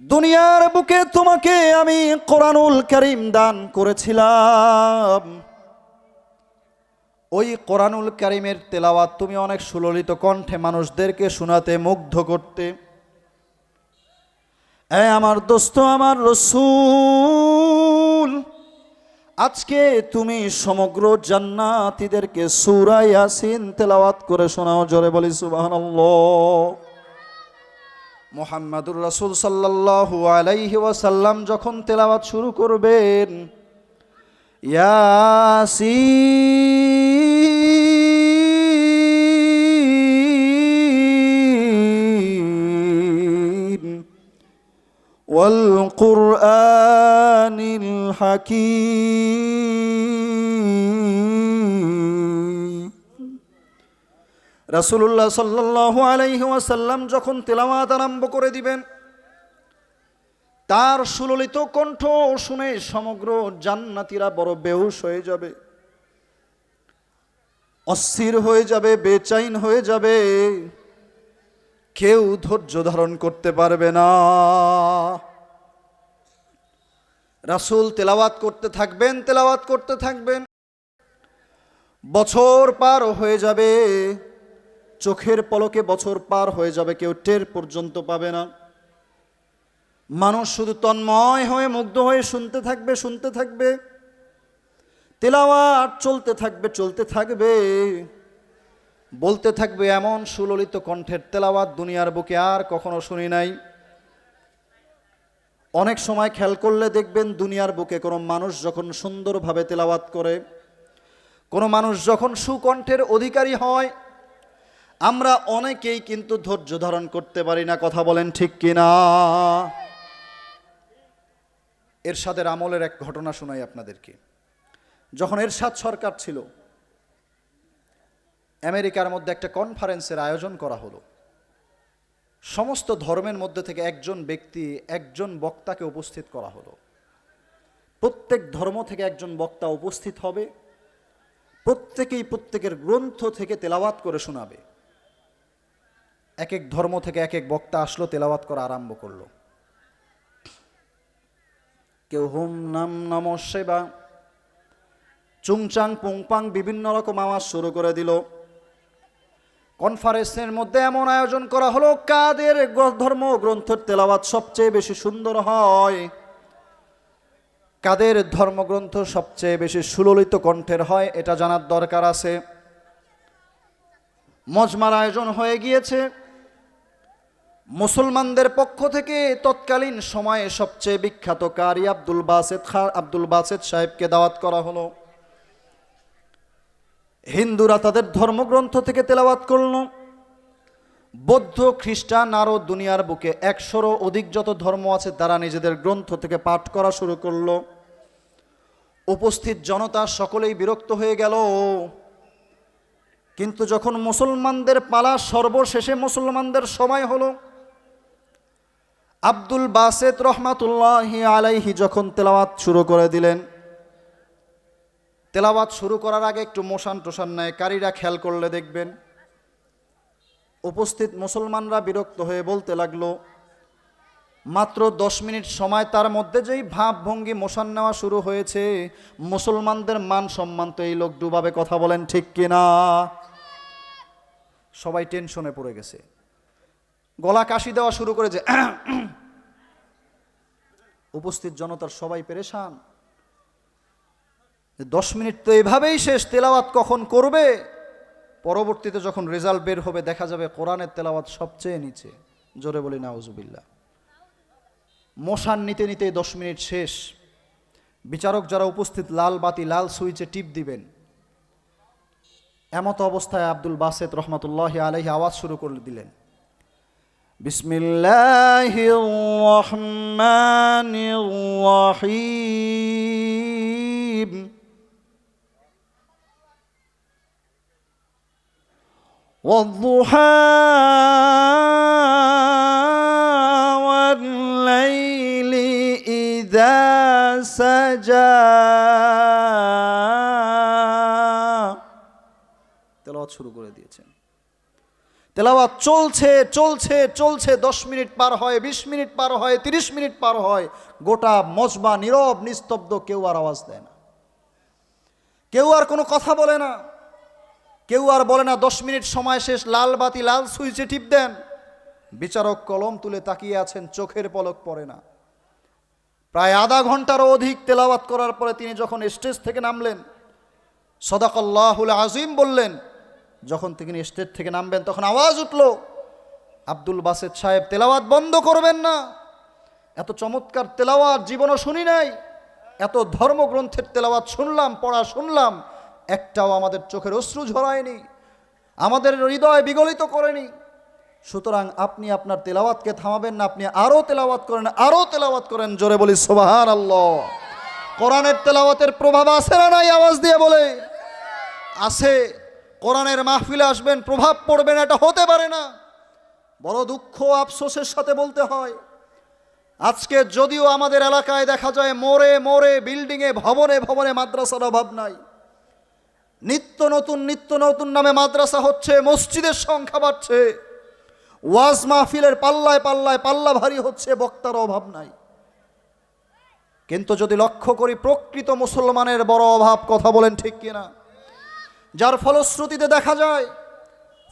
দুনিয়ার বুকে তোমাকে আমি কোরআনুল কারীম দান করেছিলাম। ওই কোরআনুল কারীমের তেলাওয়াত তুমি অনেক সুললিত কণ্ঠে মানুষদেরকে শোনাতে, মুগ্ধ করতে। আমার দোস্ত, আমার রাসূল, আজকে তুমি সমগ্র জান্নাতীদেরকে সূরা ইয়াসিন তেলাওয়াত করে শোনাও। জোরে বলি সুবহানাল্লাহ। মুহাম্মাদুর রাসূল সাল্লাল্লাহু আলাইহি ওয়াসাল্লাম যখন তেলাওয়াত শুরু করবেন, ইয়াসিন ওয়াল কুরআনিল হাকীম। রাসূলুল্লাহ সাল্লাল্লাহু আলাইহি ওয়াসাল্লাম যখন তেলাওয়াত আরম্ভ করে দিবেন, তার সুললিত কণ্ঠ শুনে সমগ্র জান্নাতীরা বড় বেহুশ হয়ে যাবে, অস্থির হয়ে যাবে, বেচাইন হয়ে যাবে, কেউ ধৈর্য ধারণ করতে পারবে না। রাসূল তেলাওয়াত করতে থাকবেন, তেলাওয়াত করতে থাকবেন, বছর পার হয়ে যাবে, চোখের পলকে বছর পার হয়ে যাবে, কেউ টের পর্যন্ত পাবে না। মানুষ শুধু তন্ময় হয়ে মুগ্ধ হয়ে শুনতে থাকবে, শুনতে থাকবে, তেলাওয়াত চলতে থাকবে, চলতে থাকবে, বলতে থাকবে, এমন সুললিত কণ্ঠের তেলাওয়াত দুনিয়ার বুকে আর কখনো শুনি নাই। অনেক সময় খেয়াল করলে দেখবেন, দুনিয়ার বুকে কোনো মানুষ যখন সুন্দরভাবে তেলাওয়াত করে, কোনো মানুষ যখন সুকণ্ঠের অধিকারী হয়, আমরা অনেকেই কিন্তু ধৈর্য ধারণ করতে পারি না। কথা বলেন ঠিক কিনা? এরশাদের আমলের এক ঘটনা শোনাই আপনাদেরকে। যখন এরশাদ সরকার ছিল, আমেরিকার মধ্যে একটা কনফারেন্সের আয়োজন করা হলো। সমস্ত ধর্মের মধ্যে থেকে একজন ব্যক্তি, একজন বক্তাকে উপস্থিত করা হলো। প্রত্যেক ধর্ম থেকে একজন বক্তা উপস্থিত হবে, প্রত্যেকেই প্রত্যেকের গ্রন্থ থেকে তেলাওয়াত করে শোনাবে। এক এক ধর্ম থেকে এক এক বক্তা আসলো, তেলাওয়াত করা আরম্ভ করলো। কেউ হুম নাম নম সেবা চুংচাং পুংপাং বিভিন্ন রকম আওয়াজ শুরু করে দিল। কনফারেন্সের মধ্যে এমন আয়োজন করা হলো, কাদের ধর্ম গ্রন্থের তেলাওয়াত সবচেয়ে বেশি সুন্দর হয়, কাদের ধর্মগ্রন্থ সবচেয়ে বেশি সুললিত কণ্ঠের হয়, এটা জানার দরকার আছে। মজমার আয়োজন হয়ে গিয়েছে। মুসলমানদের পক্ষ থেকে তৎকালীন সময়ে সবচেয়ে বিখ্যাত কারি আব্দুল বাসেত সাহেবকে দাওয়াত করা হলো। হিন্দুরা তাদের ধর্মগ্রন্থ থেকে তেলাওয়াত করল, বৌদ্ধ খ্রিস্টান আরও দুনিয়ার বুকে 100-রও অধিক যত ধর্ম আছে তারা নিজেদের গ্রন্থ থেকে পাঠ করা শুরু করলো। উপস্থিত জনতা সকলেই বিরক্ত হয়ে গেল। কিন্তু যখন মুসলমানদের পালা, সর্বশেষে মুসলমানদের সময় হলো, আব্দুল বাসেত রহমাতুল্লাহি আলাইহি যখন তেলাওয়াত শুরু করে দিলেন, তেলাওয়াত শুরু করার আগে একটু মোশান টোশান নেয়। কারীরা খেয়াল করলে দেখবেন, উপস্থিত মুসলমানরা বিরক্ত হয়ে বলতে লাগলো, মাত্র 10 মিনিট সময়, তার মধ্যে যেই ভাব ভঙ্গি মোশান নেওয়া শুরু হয়েছে, মুসলমানদের মান সম্মান তো এই লোক ডুবাবে। কথা বলেন ঠিক কিনা? সবাই টেনশনে পড়ে গেছে, গলা কাশি দেওয়া শুরু করেছে। উপস্থিত জনতার সবাই পেরেশান। 10 মিনিট তো এভাবেই শেষ, তেলাওয়াত কখন করবে? পরবর্তীতে যখন রেজাল্ট বের হবে দেখা যাবে কোরআনের তেলাওয়াত সবচেয়ে নিচে। জোরে বলি নাউজুবিল্লাহ। মোশান নিতে নিতে 10 মিনিট শেষ। বিচারক যারা উপস্থিত লাল বাতি, লাল সুইচে টিপ দিবেন। এমত অবস্থায় আব্দুল বাসেত রহমাতুল্লাহি আলাইহি আওয়াজ শুরু করে দিলেন, বিসমিল্লাহির রহমানির রহিম, ওয়াদ-দুহা ওয়াল-লাইলি ইযা সাজা। তেলাওয়াত শুরু করে দিয়েছেন। তেলাওয়াত চলছে চলছে চলছে। 10 মিনিট পার হয়, 20 মিনিট পার হয়, 30 মিনিট পার হয়। গোটা মজমা নীরব নিস্তব্ধ, কেউ আর আওয়াজ দেয় না, কেউ আর কোনো কথা বলে না, কেউ আর বলে না 10 মিনিট সময় শেষ, লাল বাতি, লাল সুইচে টিপ দেন। বিচারক কলম তুলে তাকিয়ে আছেন, চোখের পলক পড়ে না। প্রায় আধা ঘন্টারও অধিক তেলাওয়াত করার পরে তিনি যখন স্টেজ থেকে নামলেন, সাদাকাল্লাহুল আজিম বললেন, যখন তিনি স্টেজ থেকে নামবেন তখন আওয়াজ উঠল, আব্দুল বাসেত সাহেব, তেলাওয়াত বন্ধ করবেন না। এত চমৎকার তেলাওয়াত জীবনও শুনি নাই। এত ধর্মগ্রন্থের তেলাওয়াত শুনলাম, পড়া শুনলাম, একটাও আমাদের চোখের অশ্রু ঝরায়নি, আমাদের হৃদয় বিগলিত করেনি। সুতরাং আপনি আপনার তেলাওয়াতকে থামাবেন না, আপনি আরও তেলাওয়াত করেন, আরও তেলাওয়াত করেন। জোরে বলি সুবহানাল্লাহ। কোরআনের তেলাওয়াতের প্রভাব আছে না নাই? আওয়াজ দিয়ে বলে আছে। কোরআনের মাহফিলে আসবেন, প্রভাব পড়বে না, এটা হতে পারে না। বড় দুঃখ আফসোসের সাথে বলতে হয়, আজকে যদিও আমাদের এলাকায় দেখা যায় মোড়ে মোড়ে, বিল্ডিংয়ে, ভবনে ভবনে মাদ্রাসার অভাব নাই। নিত্য নতুন নামে মাদ্রাসা হচ্ছে, মসজিদের সংখ্যা বাড়ছে, ওয়াজ মাহফিলের পাল্লায় পাল্লায় পাল্লা ভারী হচ্ছে, বক্তার অভাব নাই। কিন্তু যদি লক্ষ্য করি, প্রকৃত মুসলমানের বড় অভাব, কথা বলেন ঠিক কিনা? যার ফলশ্রুতিতে দেখা যায়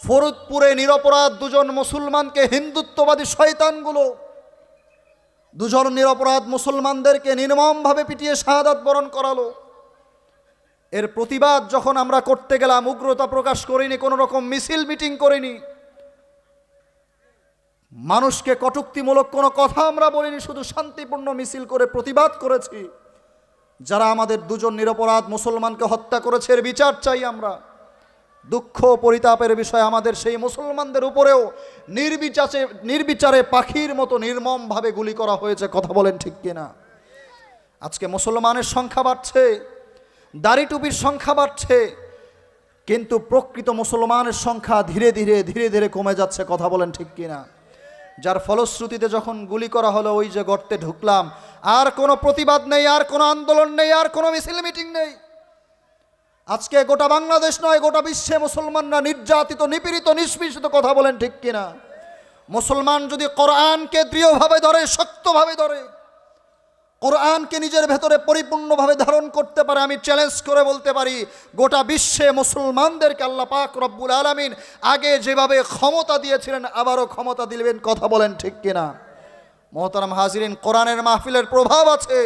ফরিদপুরে নিরপরাধ দুজন মুসলমানকে হিন্দুত্ববাদী শয়তানগুলো, দুজন নিরপরাধ মুসলমানদেরকে নির্মমভাবে পিটিয়ে শাহাদাত বরণ করালো। এর প্রতিবাদ যখন আমরা করতে গেলাম, উগ্রতা প্রকাশ করিনি, কোনো রকম মিছিল মিটিং করিনি, মানুষকে কটূক্তিমূলক কোনো কথা আমরা বলিনি, শুধু শান্তিপূর্ণ মিছিল করে প্রতিবাদ করেছি। যারা আমাদের দুজন নিরপরাধ মুসলমানকে হত্যা করেছে এর বিচার চাই আমরা। দুঃখ পরিতাপের বিষয়, আমাদের সেই মুসলমানদের উপরেও নির্বিচারে পাখির মতো নির্মমভাবে গুলি করা হয়েছে, কথা বলেন ঠিক কিনা? আজকে মুসলমানের সংখ্যা বাড়ছে, দাড়ি টুপির সংখ্যা বাড়ছে, কিন্তু প্রকৃত মুসলমানের সংখ্যা ধীরে ধীরে কমে যাচ্ছে, কথা বলেন ঠিক কিনা? যার ফলশ্রুতিতে যখন গুলি করা হলো, ওই যে গর্তে ঢুকলাম, আর কোনো প্রতিবাদ নেই, আর কোনো আন্দোলন নেই, আর কোনো মিছিল মিটিং নেই। আজকে গোটা বাংলাদেশ নয়, গোটা বিশ্বে মুসলমানরা নির্যাতিত, নিপীড়িত, নিষ্পেষিত, কথা বলেন ঠিক কিনা? মুসলমান যদি কোরআনকে দৃঢ়ভাবে ধরে, শক্তভাবে ধরে, কোরআনকে নিজের ভেতরে পরিপূর্ণভাবে ধারণ করতে পারে, আমি চ্যালেঞ্জ করে বলতে পারি, গোটা বিশ্বে মুসলমানদেরকে আল্লাহ পাক রব্বুল আলামিন আগে যেভাবে ক্ষমতা দিয়েছিলেন আবারও ক্ষমতা দিবেন, কথা বলেন ঠিক কিনা? মোহতারাম হাজিরিন, কোরআনের মাহফিলের প্রভাব আছে।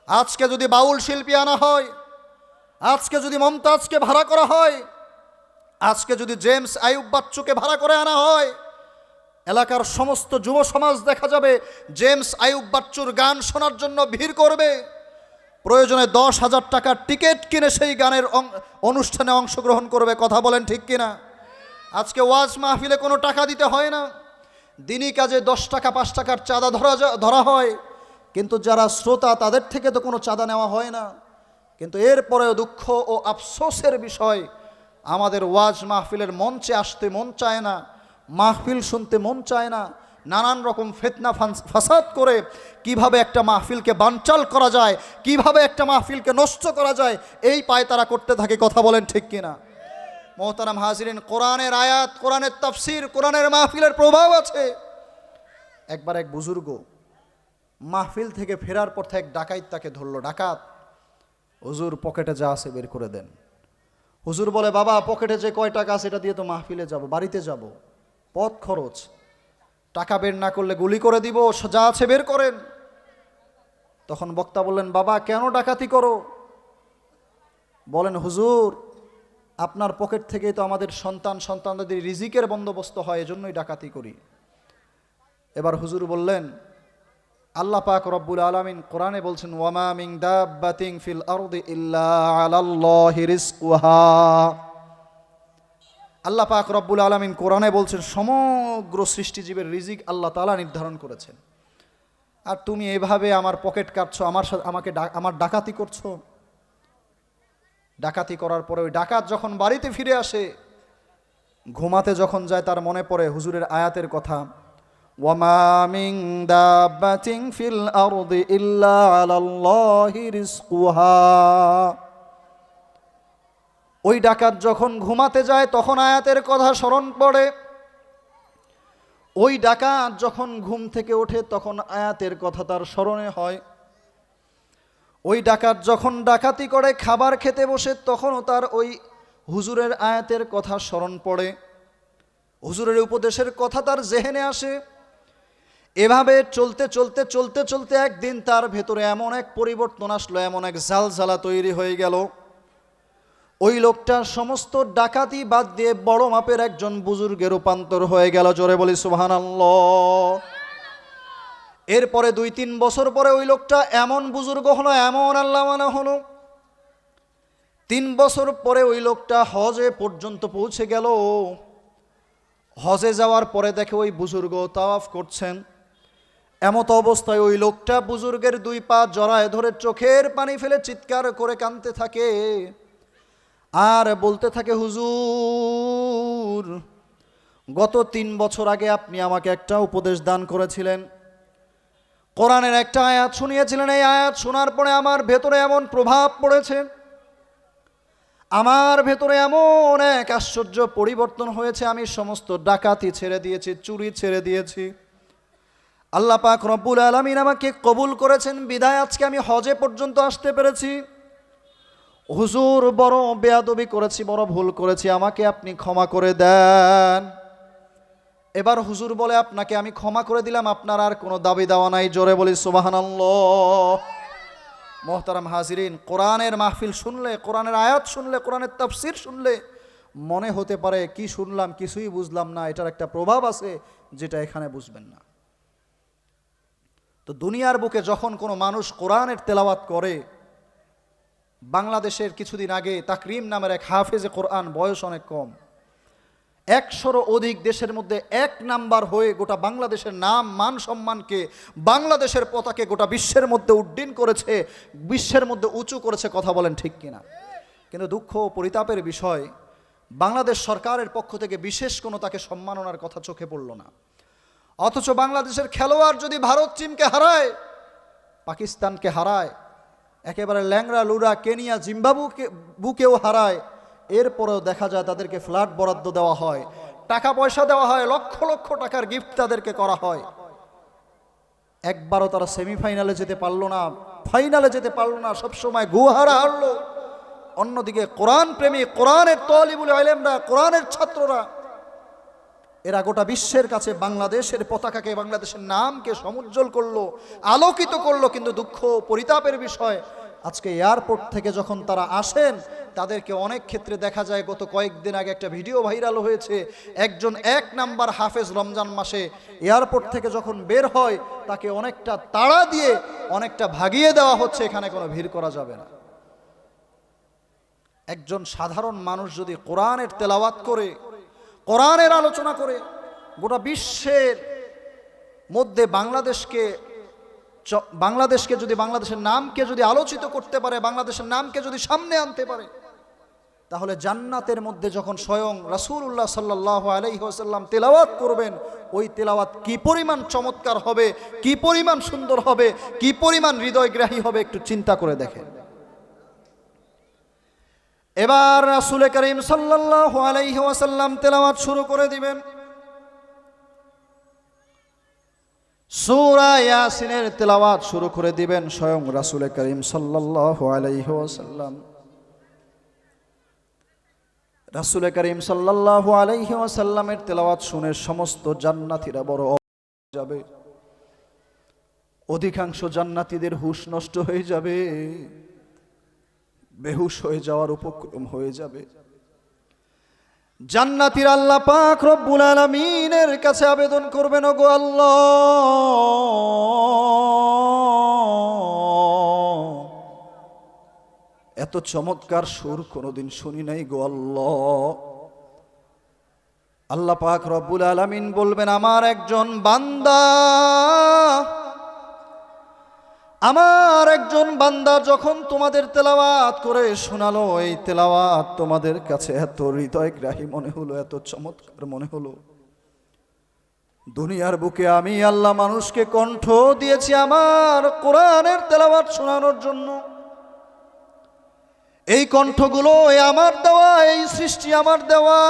আজকে যদি বাউল শিল্পী আনা হয়, আজকে যদি মমতাজকে ভাড়া করা হয়, আজকে যদি জেমস আইয়ুব বাচ্চুকে ভাড়া করে আনা হয়, এলাকার সমস্ত যুব সমাজ দেখা যাবে জেমস আইয়ুব বাচ্চুর গান শোনার জন্য ভিড় করবে। প্রয়োজনে 10,000 টাকার টিকিট কিনে সেই গানের অনুষ্ঠানে অংশগ্রহণ করবে, কথা বলেন ঠিক কিনা? আজকে ওয়াজ মাহফিলে কোনো টাকা দিতে হয় না, দিনই কাজে 10 টাকা 5 টাকার চাঁদা ধরা হয়, কিন্তু যারা শ্রোতা তাদের থেকে তো কোনো চাঁদা নেওয়া হয় না। কিন্তু এরপরেও দুঃখ ও আফসোসের বিষয়, আমাদের ওয়াজ মাহফিলের মঞ্চে আসতে মন চায় না, মাহফিল শুনতে মন চায় না। নানান রকম ফিতনা ফাসাদ করে কিভাবে একটা মাহফিলকে বানচাল করা যায়, কিভাবে একটা মাহফিলকে নষ্ট করা যায়, এই পায় তারা করতে থাকে, কথা বলেন ঠিক কিনা? মোহতারাম হাজিরিন, কোরআনের আয়াত, কোরআনের তাফসির, কোরআনের মাহফিলের প্রভাব আছে। একবার এক বুজুর্গ মাহফিল থেকে ফেরার পর এক ডাকাত তাকে ধরলো। ডাকাত, হুজুর পকেটে যা আছে বের করে দেন। হুজুর বলে, বাবা পকেটে যে কয় টাকা আছে এটা দিয়ে তো মাহফিলে যাব, বাড়িতে যাব, পথ খরচ, টাকা বের না করলে গুলি করে দিব, যা আছে বের করেন। তখন বক্তা বললেন, বাবা কেন ডাকাতি করো? বলেন, হুজুর আপনার পকেট থেকেই তো আমাদের সন্তানদের রিজিকের বন্দোবস্ত হয়, এজন্যই ডাকাতি করি। এবার হুজুর বললেন, আল্লাহ পাক রব্বুল আলামিন কোরআনে বলছেন, ওয়ামা মিন দাব্বাতিন ফিল আরদি ইল্লা আলাল্লাহি রিজকুহা। আল্লাহ পাক রব্বুল আলামিন কোরআনে বলছেন, সমগ্র সৃষ্টিজীবের রিজিক আল্লাহ তাআলা নির্ধারণ করেছেন। আর তুমি এভাবে আমার পকেট কাটছো, আমার ডাকাতি করছো। ডাকাতি করার পরে ওই ডাকাত যখন বাড়িতে ফিরে আসে, ঘুমাতে যখন যায়, তার মনে পড়ে হুজুরের আয়াতের কথা, ওয়ামা মিন দাব্বাতিন ফিল আরদি ইল্লা আলাল্লাহি রিজকুহা। ওই ডাকাত যখন ঘুমাতে যায় তখন আয়াতের কথা স্মরণ পড়ে। ওই ডাকাত যখন ঘুম থেকে ওঠে তখন আয়াতের কথা তার স্মরণে হয়। ওই ডাকাত যখন ডাকাতি করে খাবার খেতে বসে তখনও তার ওই হুজুরের আয়াতের কথা স্মরণ পড়ে, হুজুরের উপদেশের কথা তার জেহেনে আসে। এভাবে চলতে একদিন তার ভেতরে এমন এক পরিবর্তন আসলো, এমন এক জালজালা তৈরি হয়ে গেল। ওই লোকটা সমস্ত ডাকাতি বাদ দিয়ে বড় মাপের একজন বুজুর্গে রূপান্তর হয়ে গেল। জোরে বলি সুবহানাল্লাহ। এরপরে 2-3 বছর পরে ওই লোকটা এমন বুজুর্গ হলো, এমন আল্লাহওয়ালা হলো। 3 বছর পরে ওই লোকটা হজে পর্যন্ত পৌঁছে গেল। হজে যাওয়ার পরে দেখে ওই বুজুর্গ তাওয়াফ করছেন। এমত অবস্থায় ওই লোকটা বুজুর্গের 2 পা জড়ায় ধরে চোখের পানি ফেলে চিৎকার করে কাঁদতে থাকে আর বলতে থাকে, হুজুর, গত 3 বছর আগে আপনি আমাকে একটা উপদেশ দান করেছিলেন, কোরআনের একটা আয়াত শুনিয়েছিলেন। এই আয়াত শোনার পরে আমার ভেতরে এমন প্রভাব পড়েছে, আমার ভেতরে এমন এক আশ্চর্য পরিবর্তন হয়েছে, আমি সমস্ত ডাকাতি ছেড়ে দিয়েছি, চুরি ছেড়ে দিয়েছি। আল্লাহ পাক রব্বুল আলামিন আমাকে কবুল করেছেন, বিদায় আজকে আমি হজে পর্যন্ত আসতে পেরেছি। হুজুর, বড় বেয়াদবি করেছি, বড় ভুল করেছি, আমাকে আপনি ক্ষমা করে দেন। এবার হুজুর বলে, আপনাকে আমি ক্ষমা করে দিলাম, আপনার আর কোনো দাবি দেওয়া নাই। জোরে বলি সুবহানাল্লাহ। মোহতারাম হাজিরিন, কোরআনের মাহফিল শুনলে, কোরআনের আয়াত শুনলে, কোরআনের তাফসির শুনলে মনে হতে পারে কি শুনলাম, কিছুই বুঝলাম না। এটার একটা প্রভাব আছে যেটা এখানে বুঝবেন না। তো দুনিয়ার বুকে যখন কোনো মানুষ কোরআনের তেলাওয়াত করে, বাংলাদেশের কিছুদিন আগে তাকরিম নামের এক হাফেজে কোরআন, বয়স অনেক কম, 100-ও অধিক দেশের মধ্যে 1 নাম্বার হয়ে গোটা বাংলাদেশের নাম, মান, সম্মানকে, বাংলাদেশের পতাকে গোটা বিশ্বের মধ্যে উড্ডীন করেছে, বিশ্বের মধ্যে উঁচু করেছে। কথা বলেন ঠিক কিনা? কিন্তু দুঃখ ও পরিতাপের বিষয়, বাংলাদেশ সরকারের পক্ষ থেকে বিশেষ কোনো তাকে সম্মাননার কথা চোখে পড়ল না। অথচ বাংলাদেশের খেলোয়াড় যদি ভারত টিমকে হারায়, পাকিস্তানকে হারায়, একেবারে ল্যাংড়া লুরা কেনিয়া জিম্বাবুকেও হারায়, এরপরেও দেখা যায় তাদেরকে ফ্ল্যাট বরাদ্দ দেওয়া হয়, টাকা পয়সা দেওয়া হয়, লক্ষ লক্ষ টাকার গিফট তাদেরকে করা হয়। একবারও তারা সেমিফাইনালে যেতে পারলো না, ফাইনালে যেতে পারলো না, সবসময় গুহারা হারলো। অন্যদিকে কোরআন প্রেমী, কোরআনের তালিবুল ইলমরা, কোরআনের ছাত্ররা, এরা গোটা বিশ্বের কাছে বাংলাদেশের পতাকাকে, বাংলাদেশের নামকে সমুজ্জ্বল করলো, আলোকিত করলো। কিন্তু দুঃখ পরিতাপের বিষয়, আজকে এয়ারপোর্ট থেকে যখন তারা আসেন, তাদেরকে অনেক ক্ষেত্রে দেখা যায়, গত কয়েকদিন আগে একটা ভিডিও ভাইরাল হয়েছে, একজন 1 নাম্বার হাফেজ রমজান মাসে এয়ারপোর্ট থেকে যখন বের হয়, তাকে অনেকটা তাড়া দিয়ে অনেকটা ভাগিয়ে দেওয়া হচ্ছে, এখানে কোনো ভিড় করা যাবে না। একজন সাধারণ মানুষ যদি কোরআনের তেলাওয়াত করে, কোরআনের আলোচনা করে, গোটা বিশ্বের মধ্যে বাংলাদেশকে যদি, বাংলাদেশের নামকে যদি আলোচিত করতে পারে, বাংলাদেশের নামকে যদি সামনে আনতে পারে, তাহলে জান্নাতের মধ্যে যখন স্বয়ং রাসূলুল্লাহ সাল্লাল্লাহু আলাইহি ওয়াসাল্লাম তেলাওয়াত করবেন, ওই তেলাওয়াত কি পরিমাণ চমৎকার হবে, কি পরিমাণ সুন্দর হবে, কি পরিমাণ হৃদয়গ্রাহী হবে, একটু চিন্তা করে দেখেন। এবার রাসূল করিম সাল্লাল্লাহু আলাইহি ওয়াসাল্লাম তেলাওয়াত শুরু করে দিবেন। সূরা ইয়াসিনের তেলাওয়াত শুরু করে দিবেন স্বয়ং রাসূল করিম সাল্লাল্লাহু আলাইহি ওয়াসাল্লাম। রাসূল করিম সাল্লাল্লাহু আলাইহি ওয়াসাল্লামের তেলাওয়াত শুনে সমস্ত জান্নাতীরা বড় অবাক যাবে। অধিকাংশ জান্নাতীদের হুঁশ নষ্ট হয়ে যাবে, বেহুশ হয়ে যাওয়ার উপক্রম হয়ে যাবে। জান্নাতীর আল্লাহ পাক রব্বুল আলামিনের কাছে আবেদন করবেন, ওগো আল্লাহ, এত চমৎকার সুর কোনোদিন শুনি নাই গো আল্লাহ। আল্লাহ পাক রব্বুল আলামিন বলবেন, আমার একজন বান্দা, আমার একজন বান্দা যখন তোমাদের তেলাওয়াত করে শোনালো, এই তেলাওয়াত তোমাদের কাছে এত হৃদয়গ্রাহী মনে হলো, এত চমৎকার মনে হলো, দুনিয়ার বুকে আমি আল্লাহ মানুষকে কণ্ঠ দিয়েছি আমার কোরআনের তেলাওয়াত শোনানোর জন্য। এই কণ্ঠগুলো আমার দেওয়া, এই সৃষ্টি আমার দেওয়া,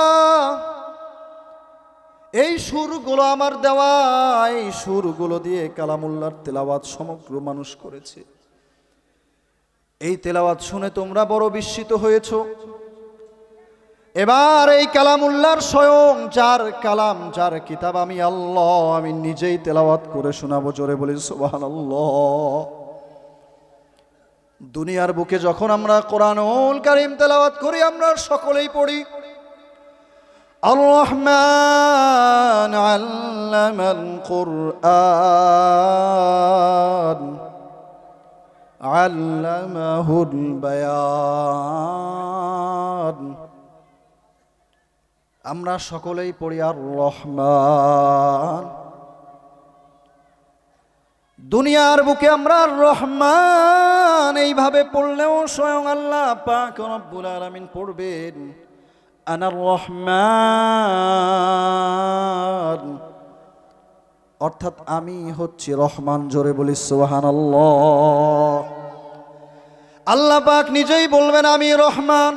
এই সুরগুলো আমার দেওয়া, এই সুরগুলো দিয়ে কালামুল্লাহর তেলাওয়াত সমগ্র মানুষ করেছে। এই তেলাওয়াত শুনে তোমরা বড় বিস্মিত হয়েছো। এবার এই কালামুল্লাহর স্বয়ং যার কালাম, যার কিতাব, আমি আল্লাহ, আমি নিজেই তেলাওয়াত করে শোনাবো। জোরে বলি সুবহানাল্লাহ। দুনিয়ার বুকে যখন আমরা কোরআনুল কারীম তেলাওয়াত করি, আমরা সকলেই পড়ি আর রহমান আল্লামাল কুরআন আল্লামাহুল বায়ান। আমরা সকলেই পড়ি আর রহমান। দুনিয়ার বুকে আমরা রহমান এইভাবে পড়লেও স্বয়ং আল্লাহ পাক রব্বুল আলামিন পড়বেন আনার রহমান, অর্থাৎ আমি হচ্ছি রহমান। জোরে বলি সুবহানাল্লাহ। আল্লাহ পাক নিজেই বলবেন আমি রহমান।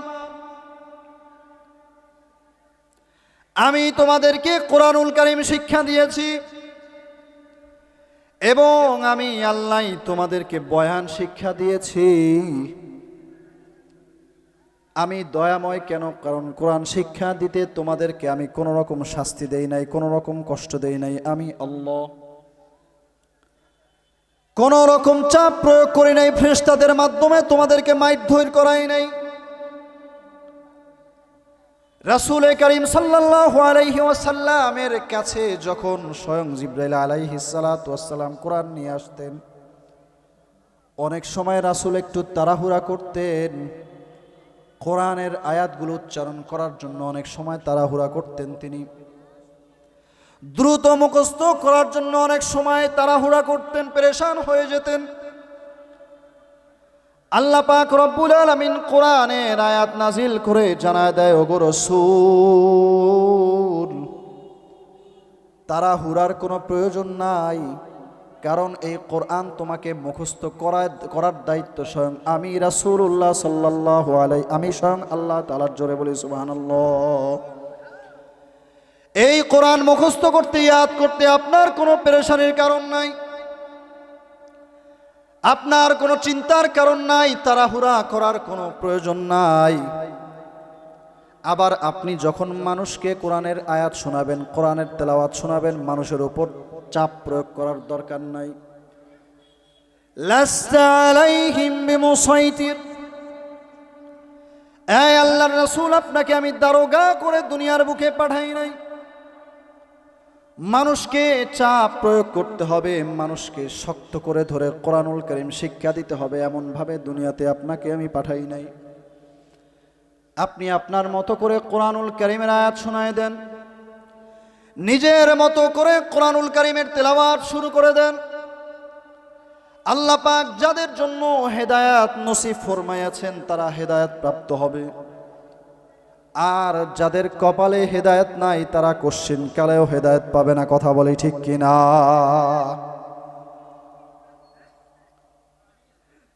আমি তোমাদেরকে কোরআনুল কারীম শিক্ষা দিয়েছি এবং আমি আল্লাহ তোমাদেরকে বয়ান শিক্ষা দিয়েছি। আমি দয়াময় কেন? কারণ কোরআন শিক্ষা দিতে তোমাদেরকে আমি কোনো রকম শাস্তি দেই নাই, কোনো রকম কষ্ট দেই নাই। আমি আল্লাহ কোনো রকম চাপ প্রয়োগ করি নাই, ফেরেশতাদের মাধ্যমে তোমাদেরকে মারধর করাই নাই। রাসূল করিম সাল্লাল্লাহু আলাইহি ওয়াসাল্লামের কাছে যখন স্বয়ং জিবরাইল আলাইহিস সালাতু ওয়াস সালাম কোরআন নিয়ে আসতেন, অনেক সময় রাসূল একটু তাড়াহুড়া করতেন। কোরআনের আয়াতগুলো উচ্চারণ করার জন্য অনেক সময় তাড়াহুড়া করতেন। তিনি দ্রুত মুখস্থ করার জন্য অনেক সময় তাড়াহুড়া করতেন, পেরেশান হয়ে যেতেন। আল্লাহ পাক রব্বুল আলামিন কোরআনের আয়াত নাজিল করে জানায় দেয়, ওগো রাসূল, তাড়াহুড়ার কোনো প্রয়োজন নাই, কারণ এই কোরআন তোমাকে মুখস্থ করার দায়িত্ব স্বয়ং আমি রাসূলুল্লাহ সাল্লাল্লাহু আলাইহি, আমি স্বয়ং আল্লাহ তাআলা। জোরে বলি সুবহানাল্লাহ। এই কোরআন মুখস্থ করতে, ইয়াদ করতে আপনার কোনো পেরেশানির কারণ নাই, আপনার কোনো চিন্তার কারণ নাই, তাড়াহুড়া করার কোনো প্রয়োজন নাই। আবার আপনি যখন মানুষকে কোরআনের আয়াত শোনাবেন, কোরআনের তেলাওয়াত শোনাবেন, মানুষের উপর চাপ প্রয়োগ করার দরকার নাই। লাস্তা আলাইহিম বিমুসাইতির, এই আল্লাহর রাসূল, আপনাকে আমি দারোগা করে দুনিয়ার বুকে পাঠাই নাই। মানুষকে চাপ প্রয়োগ করতে হবে, মানুষকে শক্ত করে ধরে কোরআনুল কারীম শিক্ষা দিতে হবে, এমনভাবে দুনিয়াতে আপনাকে আমি পাঠাই নাই। আপনি আপনার মতো করে কোরআনুল কারীমের আয়াত শোনায় দেন, নিজের মতো করে কোরআনুল কারীমের তেলাওয়াত শুরু করে দেন। আল্লাহ পাক যাদের জন্য হেদায়েত নসিব ফরমায়াছেন তারা হেদায়েত প্রাপ্ত হবে, আর যাদের কপালে হেদায়েত নাই তারা কোশ্চিন কালেও হেদায়েত পাবে না। কথা বলি ঠিক কিনা?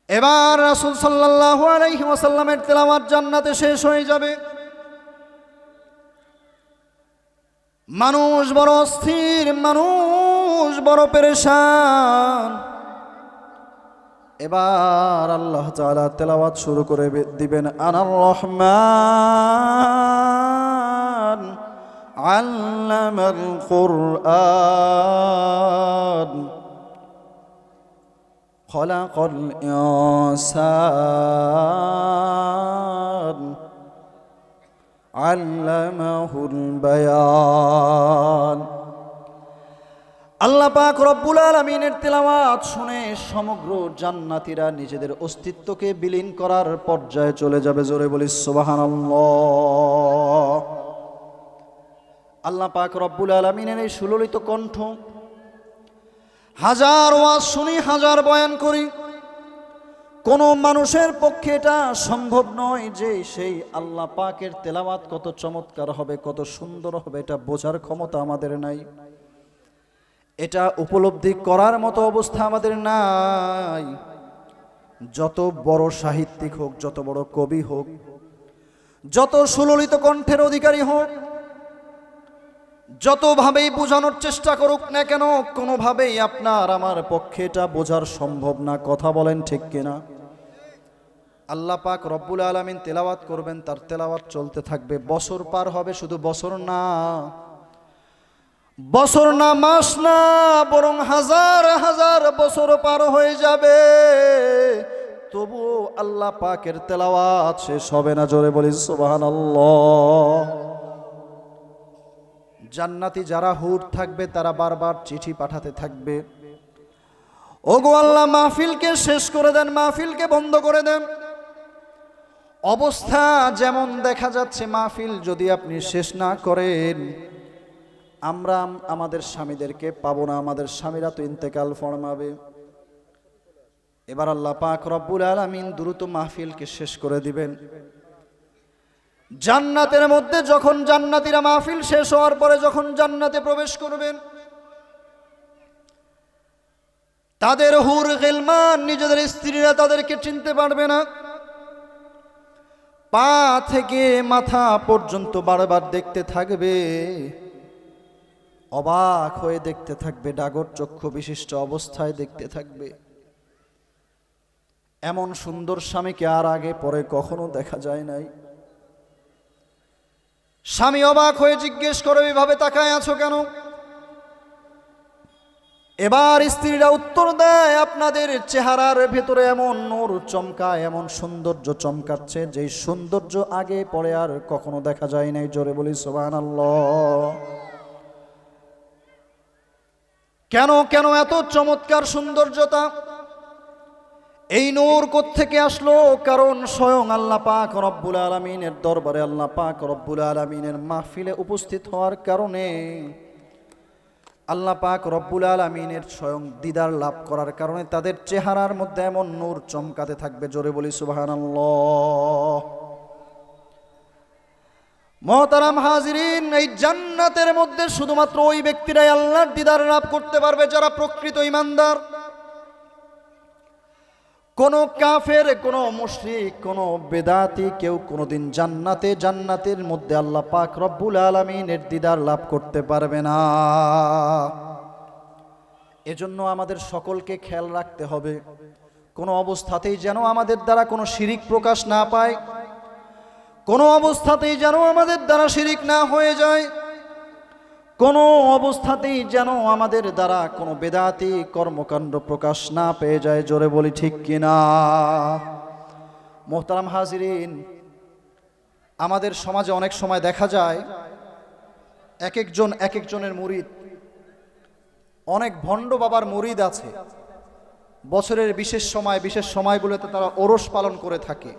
এবার রাসূল সাল্লাল্লাহু আলাইহি ওয়াসাল্লামের তেলাওয়াত জান্নাতে শেষ হয়ে যাবে। মানুষ বড় অস্থির, মানুষ বড় পেরেশান। এবার আল্লাহ তাআলা তেলাওয়াত শুরু করে দিবেন, আনার রহমান আল্লামাল কুরআন খলাকাল ইনসান আল্লামাহুল বায়ান। আল্লাহ পাক রব্বুল আলামিনের তেলাওয়াত শুনে সমগ্র জান্নাতীরা নিজেদের অস্তিত্বকে বিলীন করার পর্যায়ে চলে যাবে। জোরে বলি সুবহানাল্লাহ। আল্লাহ পাক রব্বুল আলামিনের এই সুললিত কণ্ঠ, হাজার ওয়াজ শুনি, হাজার বয়ান করি, কোনো মানুষের পক্ষে এটা সম্ভব নয় যে সেই আল্লাহ পাকের তেলাওয়াত কত চমৎকার হবে, কত সুন্দর হবে, এটা বোঝার ক্ষমতা আমাদের নাই, এটা উপলব্ধি করার মতো অবস্থা আমাদের নাই। যত বড় সাহিত্যিক হোক, যত বড় কবি হোক, যত সুললিত কণ্ঠের অধিকারী হোক, যতভাবেই বোঝানোর চেষ্টা করুক না কেন, কোনোভাবেই আপনার আমার পক্ষে এটা বোঝার সম্ভব না। কথা বলেন ঠিক কিনা? আল্লাহ পাক রব্বুল আলামিন তেলাওয়াত করবেন, তার তেলাওয়াত চলতে থাকবে, বছর পার হবে, শুধু বছর না, বছর না, মাস না, বরং হাজার হাজার বছর পার হয়ে যাবে। তবুও আল্লাহ পাকের তেলাওয়াত শেষ হবে না। জোরে বলি সুবহানাল্লাহ। জান্নাতি যারা হুর থাকবে তারা বারবার চিঠি পাঠাতে থাকবে, ওগো আল্লাহ মাহফিলকে শেষ করে দেন, মাহফিলকে বন্ধ করে দেন। অবস্থা যেমন দেখা যাচ্ছে, মাহফিল যদি আপনি শেষ না করেন, আমরা আমাদের স্বামীদেরকে পাবো না, আমাদের স্বামীরা তো ইন্তেকাল ফরমাবে। এবার আল্লাহ পাক রব্বুল আলামিন দ্রুত মাহফিলকে শেষ করে দিবেন। জান্নাতের মধ্যে যখন জান্নাতীরা মাহফিল শেষ হওয়ার পরে যখন জান্নাতে প্রবেশ করবেন, তাদের হুর গিলমান নিজেদের স্ত্রীরা তাদেরকে চিনতে পারবে না। পা থেকে মাথা পর্যন্ত বারবার দেখতে থাকবে, অবাক হয়ে দেখতে থাকবে, ডাগর চক্ষু বিশিষ্ট অবস্থায় দেখতে থাকবে। এমন সুন্দর স্বামীকে আর আগে পরে কখনো দেখা যায় নাই। স্বামী অবাক হয়ে জিজ্ঞেস করে, এভাবে তাকায় আছো কেন? এবার স্ত্রীরা উত্তর দেয়, আপনাদের চেহারার ভেতরে এমন নূর চমকায়, এমন সৌন্দর্য চমকাচ্ছে, যেই সৌন্দর্য আগে পরে আর কখনো দেখা যায় নাই। জোরে বলি সুবহানাল্লাহ। কেন কেন এত চমৎকার সৌন্দর্যতা? এই নূর কোত্থেকে আসলো? কারণ স্বয়ং আল্লাহ পাক রব্বুল আলামিনের দরবারে, আল্লাহ পাক রব্বুল আলামিনের মাহফিলে উপস্থিত হওয়ার কারণে, আল্লাহ পাক রব্বুল আলামিনের স্বয়ং দিদার লাভ করার কারণে তাদের চেহারার মধ্যে এমন নূর চমকাতে থাকবে। জোরে বলি সুবহানাল্লাহ। মুহতারাম হাজিরিন, এই জান্নাতের মধ্যে শুধুমাত্র ওই ব্যক্তিরাই আল্লাহর দিদার লাভ করতে পারবে যারা প্রকৃত ঈমানদার। কোন কাফের, কোন মুশরিক, কোন বেদাতি কেউ কোনোদিন জান্নাতের মধ্যে আল্লাহ পাক রব্বুল আলামিনের দিদার লাভ করতে পারবে না। এজন্য আমাদের সকলকে খেয়াল রাখতে হবে, কোনো অবস্থাতেই যেন আমাদের দ্বারা কোনো শিরিক প্রকাশ না পায়, কোনো অবস্থাতেই যেন আমাদের দ্বারা শিরিক না হয়ে যায়, কোনো অবস্থাতেই যেন আমাদের দ্বারা কোনো বেদাতি কর্মকাণ্ড প্রকাশ না পেয়ে যায়। জোরে বলি ঠিক কিনা? মোহতারাম হাজিরিন, আমাদের সমাজে অনেক সময় দেখা যায় এক একজনের মুরিদ, অনেক ভণ্ড বাবার মুরিদ আছে। বছরের বিশেষ সময়গুলোতে তারা ওরস পালন করে থাকে।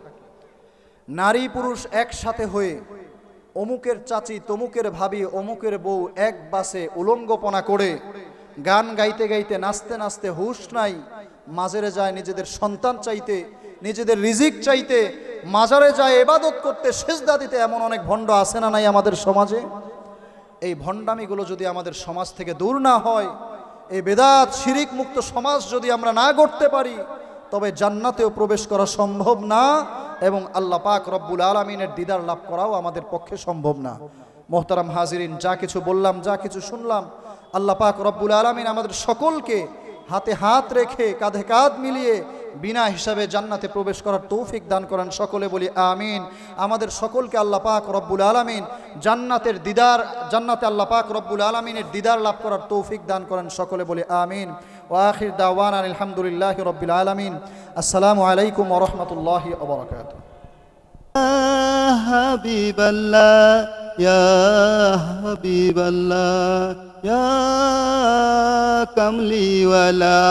নারী পুরুষ একসাথে হয়ে অমুকের চাচি, তমুকের ভাবি, অমুকের বউ এক বাসে উলঙ্গপনা করে গান গাইতে গাইতে, নাচতে নাচতে হুঁশ নাই, মাজারে যায় নিজেদের সন্তান চাইতে, নিজেদের রিজিক চাইতে, মাজারে যায় ইবাদত করতে, সেজদা দিতে। এমন অনেক ভণ্ড আছে না নাই আমাদের সমাজে? এই ভণ্ডামিগুলো যদি আমাদের সমাজ থেকে দূর না হয়, এই বেদাত শিরিক মুক্ত সমাজ যদি আমরা না গড়তে পারি, তবে জান্নাতেও প্রবেশ করা সম্ভব না এবং আল্লাহ পাক রব্বুল আলামিনের দিদার লাভ করাও আমাদের পক্ষে সম্ভব না। মোহতারাম হাজিরিন, যা কিছু বললাম, যা কিছু শুনলাম, আল্লাহ পাক রব্বুল আলামিন আমাদের সকলকে হাতে হাত রেখে, কাঁধে কাঁধ মিলিয়ে বিনা হিসাবে জান্নাতে প্রবেশ করার তৌফিক দান করেন। সকলে বলি আমিন। আমাদের সকলকে আল্লাহ পাক রব্বুল আলামিন জান্নাতে আল্লাহ পাক রব্বুল আলামিনের দিদার লাভ করার তৌফিক দান করেন। সকলে বলি আমিন। ওয়া আখির দাওয়ানা আলহামদুলিল্লাহি রাব্বিল আলামিন। আসসালামু আলাইকুম ওয়া রাহমাতুল্লাহি ওয়া বারাকাতুহু। হাবিবাল্লাহ, ইয়া হাবিবাল্লাহ, ইয়া কামলিওয়ালা।